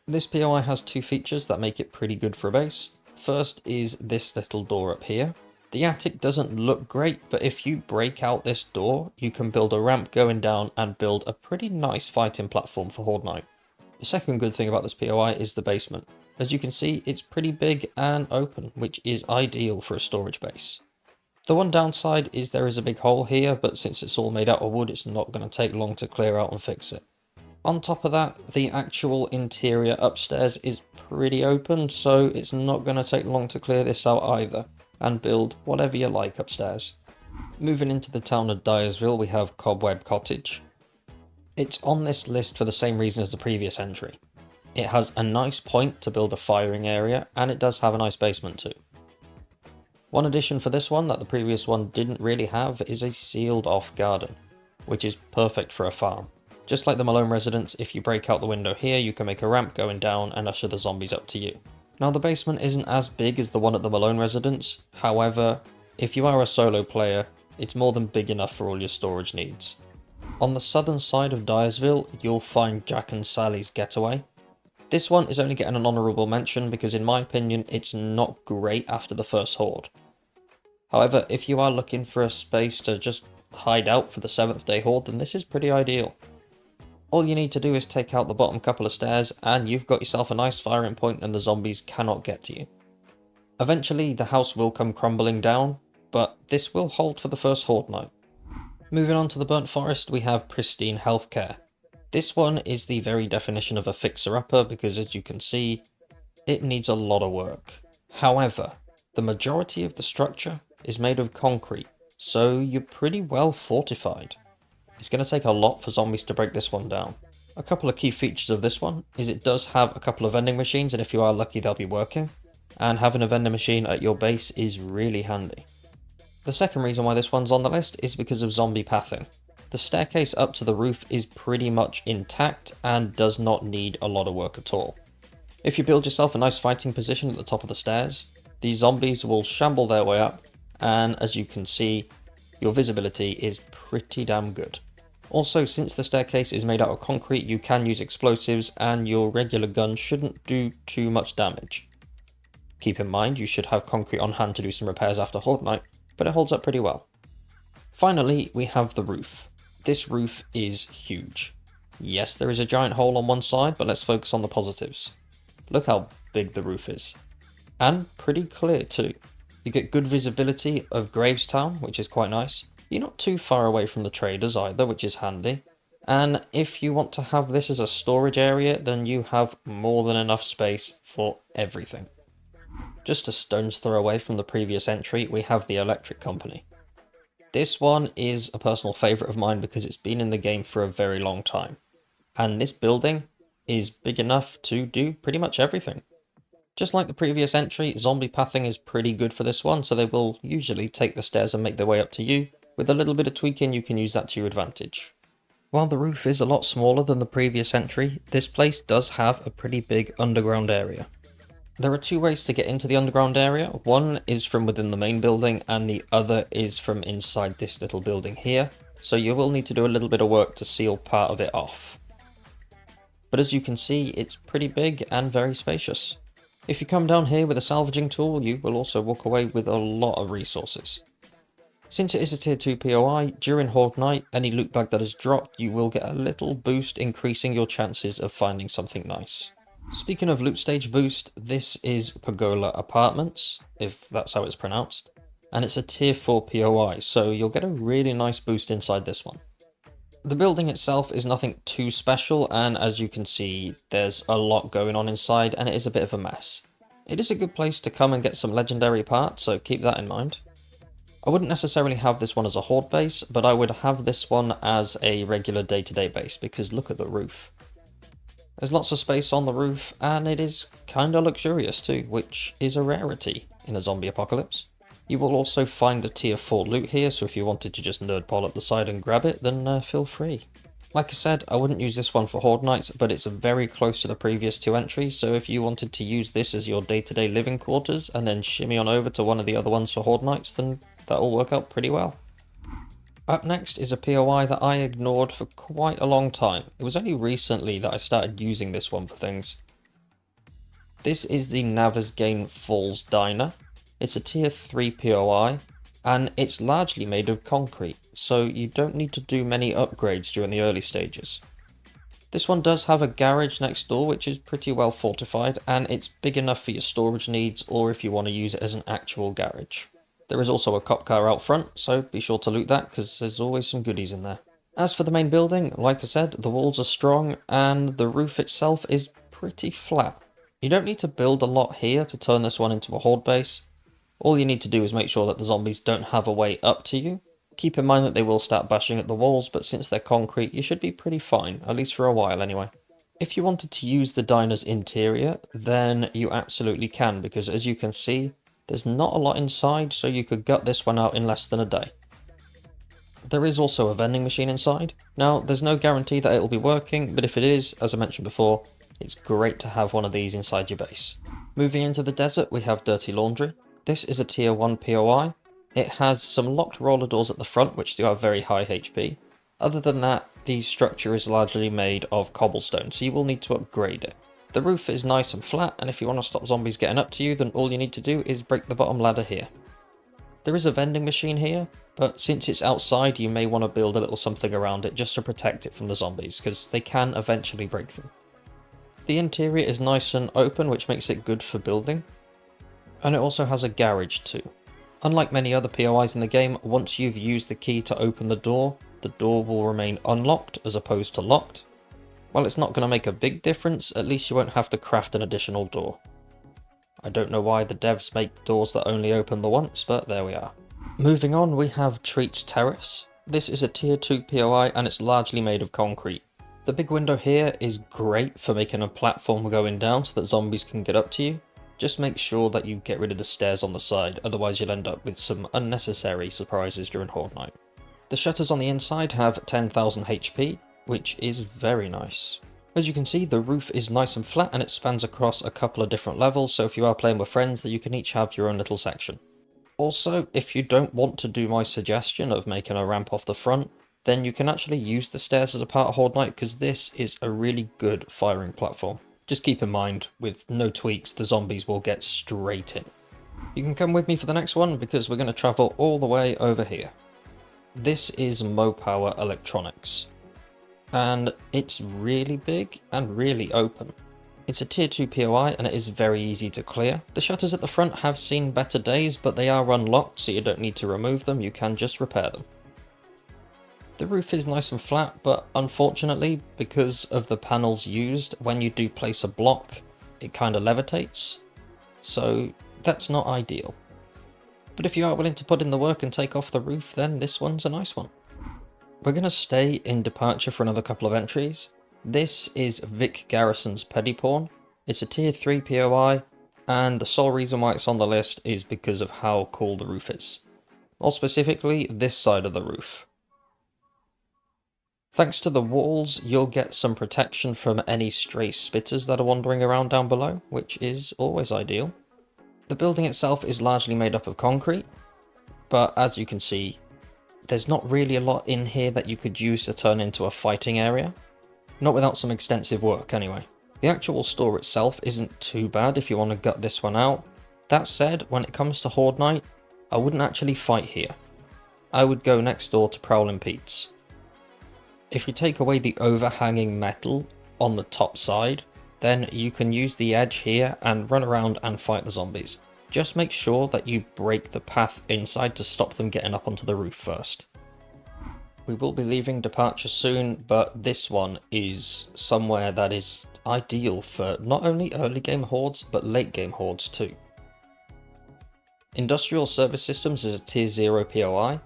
This POI has 2 features that make it pretty good for a base. First is this little door up here. The attic doesn't look great, but if you break out this door, you can build a ramp going down and build a pretty nice fighting platform for Horde Night. The second good thing about this POI is the basement. As you can see, it's pretty big and open, which is ideal for a storage base. The one downside is there is a big hole here, but since it's all made out of wood, it's not going to take long to clear out and fix it. On top of that, the actual interior upstairs is pretty open, so it's not going to take long to clear this out either, and build whatever you like upstairs. Moving into the town of Dyersville, we have Cobweb Cottage. It's on this list for the same reason as the previous entry. It has a nice point to build a firing area, and it does have a nice basement too. One addition for this one that the previous one didn't really have is a sealed off garden, which is perfect for a farm. Just like the Malone Residence, if you break out the window here, you can make a ramp going down and usher the zombies up to you. Now the basement isn't as big as the one at the Malone Residence, however, if you are a solo player, it's more than big enough for all your storage needs. On the southern side of Dyersville, you'll find Jack and Sally's Getaway. This one is only getting an honourable mention because in my opinion it's not great after the first horde. However, if you are looking for a space to just hide out for the 7th day horde, then this is pretty ideal. All you need to do is take out the bottom couple of stairs and you've got yourself a nice firing point and the zombies cannot get to you. Eventually the house will come crumbling down, but this will hold for the first horde night. Moving on to the Burnt Forest, we have Pristine Healthcare. This one is the very definition of a fixer-upper because as you can see, it needs a lot of work. However, the majority of the structure is made of concrete, so you're pretty well fortified. It's going to take a lot for zombies to break this one down. A couple of key features of this one is it does have a couple of vending machines, and if you are lucky they'll be working, and having a vending machine at your base is really handy. The second reason why this one's on the list is because of zombie pathing. The staircase up to the roof is pretty much intact and does not need a lot of work at all. If you build yourself a nice fighting position at the top of the stairs, these zombies will shamble their way up, and as you can see, your visibility is pretty damn good. Also, since the staircase is made out of concrete, you can use explosives and your regular gun shouldn't do too much damage. Keep in mind you should have concrete on hand to do some repairs after Horde Night, but it holds up pretty well. Finally, we have the roof. This roof is huge. Yes, there is a giant hole on one side, but let's focus on the positives. Look how big the roof is. And pretty clear too. You get good visibility of Gravestown, which is quite nice. You're not too far away from the traders either, which is handy. And if you want to have this as a storage area, then you have more than enough space for everything. Just a stone's throw away from the previous entry, we have the electric company. This one is a personal favourite of mine because it's been in the game for a very long time. And this building is big enough to do pretty much everything. Just like the previous entry, zombie pathing is pretty good for this one, so they will usually take the stairs and make their way up to you. With a little bit of tweaking, you can use that to your advantage. While the roof is a lot smaller than the previous entry, this place does have a pretty big underground area. There are two ways to get into the underground area. One is from within the main building and the other is from inside this little building here, so you will need to do a little bit of work to seal part of it off. But as you can see, it's pretty big and very spacious. If you come down here with a salvaging tool, you will also walk away with a lot of resources. Since it is a tier 2 POI, during Horde Night, any loot bag that is dropped, you will get a little boost, increasing your chances of finding something nice. Speaking of loot stage boost, this is Pergola Apartments, if that's how it's pronounced, and it's a tier 4 POI, so you'll get a really nice boost inside this one. The building itself is nothing too special, and as you can see, there's a lot going on inside, and it is a bit of a mess. It is a good place to come and get some legendary parts, so keep that in mind. I wouldn't necessarily have this one as a horde base, but I would have this one as a regular day-to-day base, because look at the roof. There's lots of space on the roof, and it is kinda luxurious too, which is a rarity in a zombie apocalypse. You will also find the tier 4 loot here, so if you wanted to just nerd pole up the side and grab it, then feel free. Like I said, I wouldn't use this one for Horde Nights, but it's very close to the previous two entries, so if you wanted to use this as your day-to-day living quarters, and then shimmy on over to one of the other ones for Horde Nights, then that'll work out pretty well. Up next is a POI that I ignored for quite a long time. It was only recently that I started using this one for things. This is the Navezgane Falls Diner. It's a tier 3 POI, and it's largely made of concrete, so you don't need to do many upgrades during the early stages. This one does have a garage next door, which is pretty well fortified, and it's big enough for your storage needs or if you want to use it as an actual garage. There is also a cop car out front, so be sure to loot that because there's always some goodies in there. As for the main building, like I said, the walls are strong and the roof itself is pretty flat. You don't need to build a lot here to turn this one into a horde base. All you need to do is make sure that the zombies don't have a way up to you. Keep in mind that they will start bashing at the walls, but since they're concrete, you should be pretty fine, at least for a while anyway. If you wanted to use the diner's interior, then you absolutely can, because as you can see, there's not a lot inside, so you could gut this one out in less than a day. There is also a vending machine inside. Now, there's no guarantee that it'll be working, but if it is, as I mentioned before, it's great to have one of these inside your base. Moving into the desert, we have Dirty Laundry. This is a tier 1 POI. It has some locked roller doors at the front, which do have very high HP. Other than that, the structure is largely made of cobblestone, so you will need to upgrade it. The roof is nice and flat, and if you want to stop zombies getting up to you, then all you need to do is break the bottom ladder here. There is a vending machine here, but since it's outside, you may want to build a little something around it just to protect it from the zombies, because they can eventually break them. The interior is nice and open, which makes it good for building. And it also has a garage too. Unlike many other POIs in the game, once you've used the key to open the door will remain unlocked as opposed to locked. While it's not going to make a big difference, at least you won't have to craft an additional door. I don't know why the devs make doors that only open the once, but there we are. Moving on, we have Treats Terrace. This is a tier 2 POI and it's largely made of concrete. The big window here is great for making a platform going down so that zombies can get up to you. Just make sure that you get rid of the stairs on the side, otherwise you'll end up with some unnecessary surprises during Horde Night. The shutters on the inside have 10,000 HP, which is very nice. As you can see, the roof is nice and flat and it spans across a couple of different levels, so if you are playing with friends, that you can each have your own little section. Also, if you don't want to do my suggestion of making a ramp off the front, then you can actually use the stairs as a part of Horde Night, because this is a really good firing platform. Just keep in mind, with no tweaks, the zombies will get straight in. You can come with me for the next one, because we're going to travel all the way over here. This is Mopower Electronics, and it's really big and really open. It's a tier 2 POI and it is very easy to clear. The shutters at the front have seen better days, but they are unlocked, so you don't need to remove them, you can just repair them. The roof is nice and flat, but unfortunately, because of the panels used, when you do place a block, it kind of levitates, so that's not ideal. But if you are willing to put in the work and take off the roof, then this one's a nice one. We're going to stay in Departure for another couple of entries. This is Vic Garrison's Petty Pawn. It's a tier 3 POI, and the sole reason why it's on the list is because of how cool the roof is. More specifically, this side of the roof. Thanks to the walls, you'll get some protection from any stray spitters that are wandering around down below, which is always ideal. The building itself is largely made up of concrete, but as you can see, there's not really a lot in here that you could use to turn into a fighting area. Not without some extensive work, anyway. The actual store itself isn't too bad if you want to gut this one out. That said, when it comes to Horde Night, I wouldn't actually fight here. I would go next door to Prowling Pete's. If you take away the overhanging metal on the top side, then you can use the edge here and run around and fight the zombies. Just make sure that you break the path inside to stop them getting up onto the roof first. We will be leaving Departure soon, but this one is somewhere that is ideal for not only early game hordes, but late game hordes too. Industrial Service Systems is a tier 0 POI.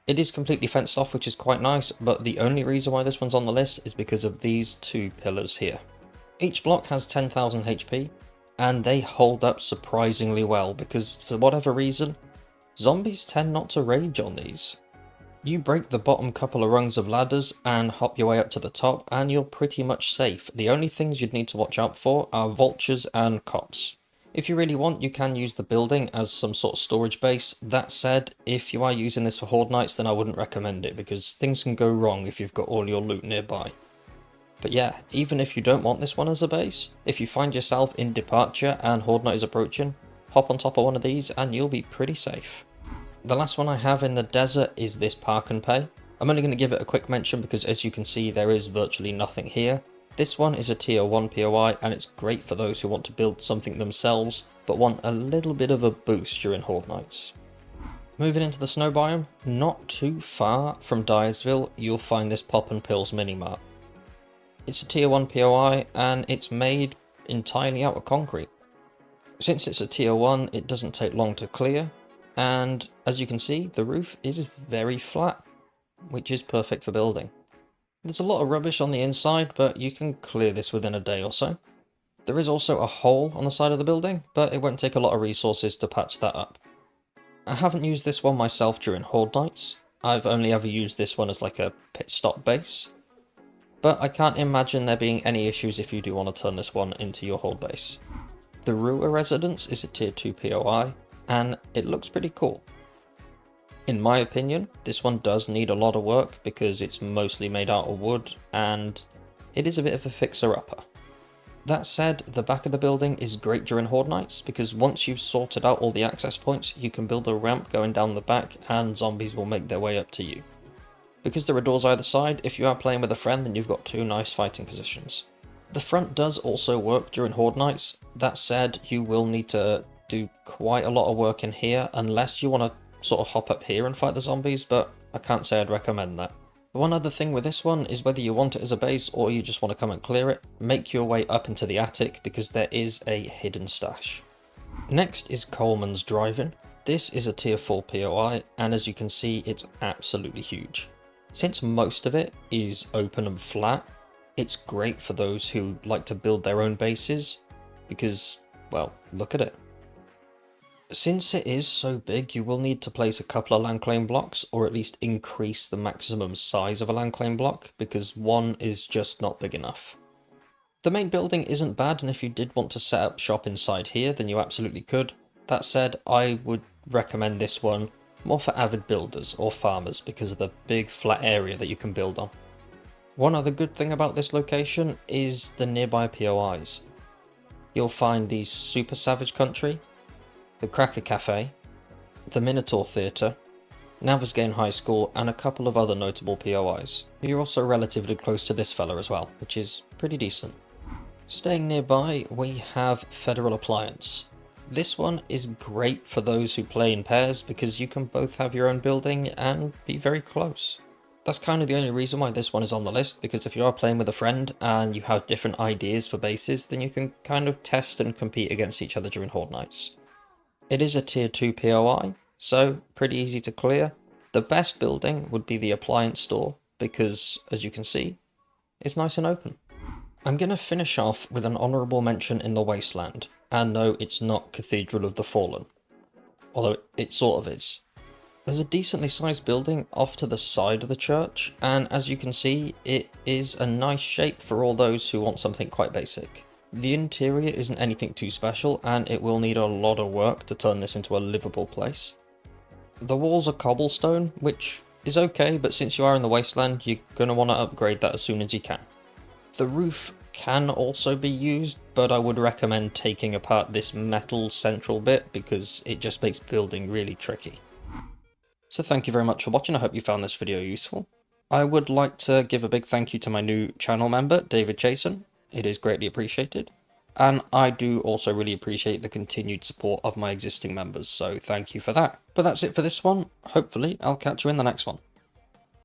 It is completely fenced off, which is quite nice, but the only reason why this one's on the list is because of these two pillars here. Each block has 10,000 HP, and they hold up surprisingly well because, for whatever reason, zombies tend not to rage on these. You break the bottom couple of rungs of ladders and hop your way up to the top and you're pretty much safe. The only things you'd need to watch out for are vultures and cops. If you really want, you can use the building as some sort of storage base. That said, if you are using this for Horde Nights, then I wouldn't recommend it because things can go wrong if you've got all your loot nearby. But yeah, even if you don't want this one as a base, if you find yourself in Departure and Horde Night is approaching, hop on top of one of these and you'll be pretty safe. The last one I have in the desert is this Park and Pay. I'm only going to give it a quick mention because as you can see there is virtually nothing here. This one is a tier 1 POI and it's great for those who want to build something themselves but want a little bit of a boost during Horde Nights. Moving into the snow biome, not too far from Dyersville you'll find this Pop and Pills Mini-Mart. It's a tier 1 POI and it's made entirely out of concrete. Since it's a tier 1 it doesn't take long to clear. And as you can see, the roof is very flat, which is perfect for building. There's a lot of rubbish on the inside, but you can clear this within a day or so. There is also a hole on the side of the building, but it won't take a lot of resources to patch that up. I haven't used this one myself during Horde Nights. I've only ever used this one as like a pit stop base. But I can't imagine there being any issues if you do want to turn this one into your Horde base. The Rua Residence is a tier 2 POI. And it looks pretty cool. In my opinion, this one does need a lot of work because it's mostly made out of wood and it is a bit of a fixer-upper. That said, the back of the building is great during Horde Nights because once you've sorted out all the access points, you can build a ramp going down the back and zombies will make their way up to you. Because there are doors either side, if you are playing with a friend then you've got two nice fighting positions. The front does also work during Horde Nights. That said, you will need to do quite a lot of work in here unless you want to sort of hop up here and fight the zombies, but I can't say I'd recommend that. One other thing with this one is whether you want it as a base or you just want to come and clear it, make your way up into the attic because there is a hidden stash. Next is Coleman's Drive-In. This is a tier 4 POI, and as you can see, it's absolutely huge. Since most of it is open and flat, it's great for those who like to build their own bases, because, well, look at it. Since it is so big, you will need to place a couple of land claim blocks, or at least increase the maximum size of a land claim block, because one is just not big enough. The main building isn't bad, and if you did want to set up shop inside here, then you absolutely could. That said, I would recommend this one more for avid builders or farmers because of the big flat area that you can build on. One other good thing about this location is the nearby POIs. You'll find the Super Savage Country, the Cracker Café, the Minotaur Theatre, Navezgane High School, and a couple of other notable POIs. You're also relatively close to this fella as well, which is pretty decent. Staying nearby, we have Federal Appliance. This one is great for those who play in pairs because you can both have your own building and be very close. That's kind of the only reason why this one is on the list, because if you are playing with a friend and you have different ideas for bases, then you can kind of test and compete against each other during Horde Nights. It is a tier 2 POI, so pretty easy to clear. The best building would be the appliance store, because, as you can see, it's nice and open. I'm going to finish off with an honourable mention in the Wasteland, and no, it's not Cathedral of the Fallen, although it sort of is. There's a decently sized building off to the side of the church, and as you can see, it is a nice shape for all those who want something quite basic. The interior isn't anything too special, and it will need a lot of work to turn this into a livable place. The walls are cobblestone, which is okay, but since you are in the Wasteland, you're going to want to upgrade that as soon as you can. The roof can also be used, but I would recommend taking apart this metal central bit because it just makes building really tricky. So thank you very much for watching. I hope you found this video useful. I would like to give a big thank you to my new channel member, David Chasen. It is greatly appreciated. And I do also really appreciate the continued support of my existing members, so thank you for that. But that's it for this one. Hopefully, I'll catch you in the next one.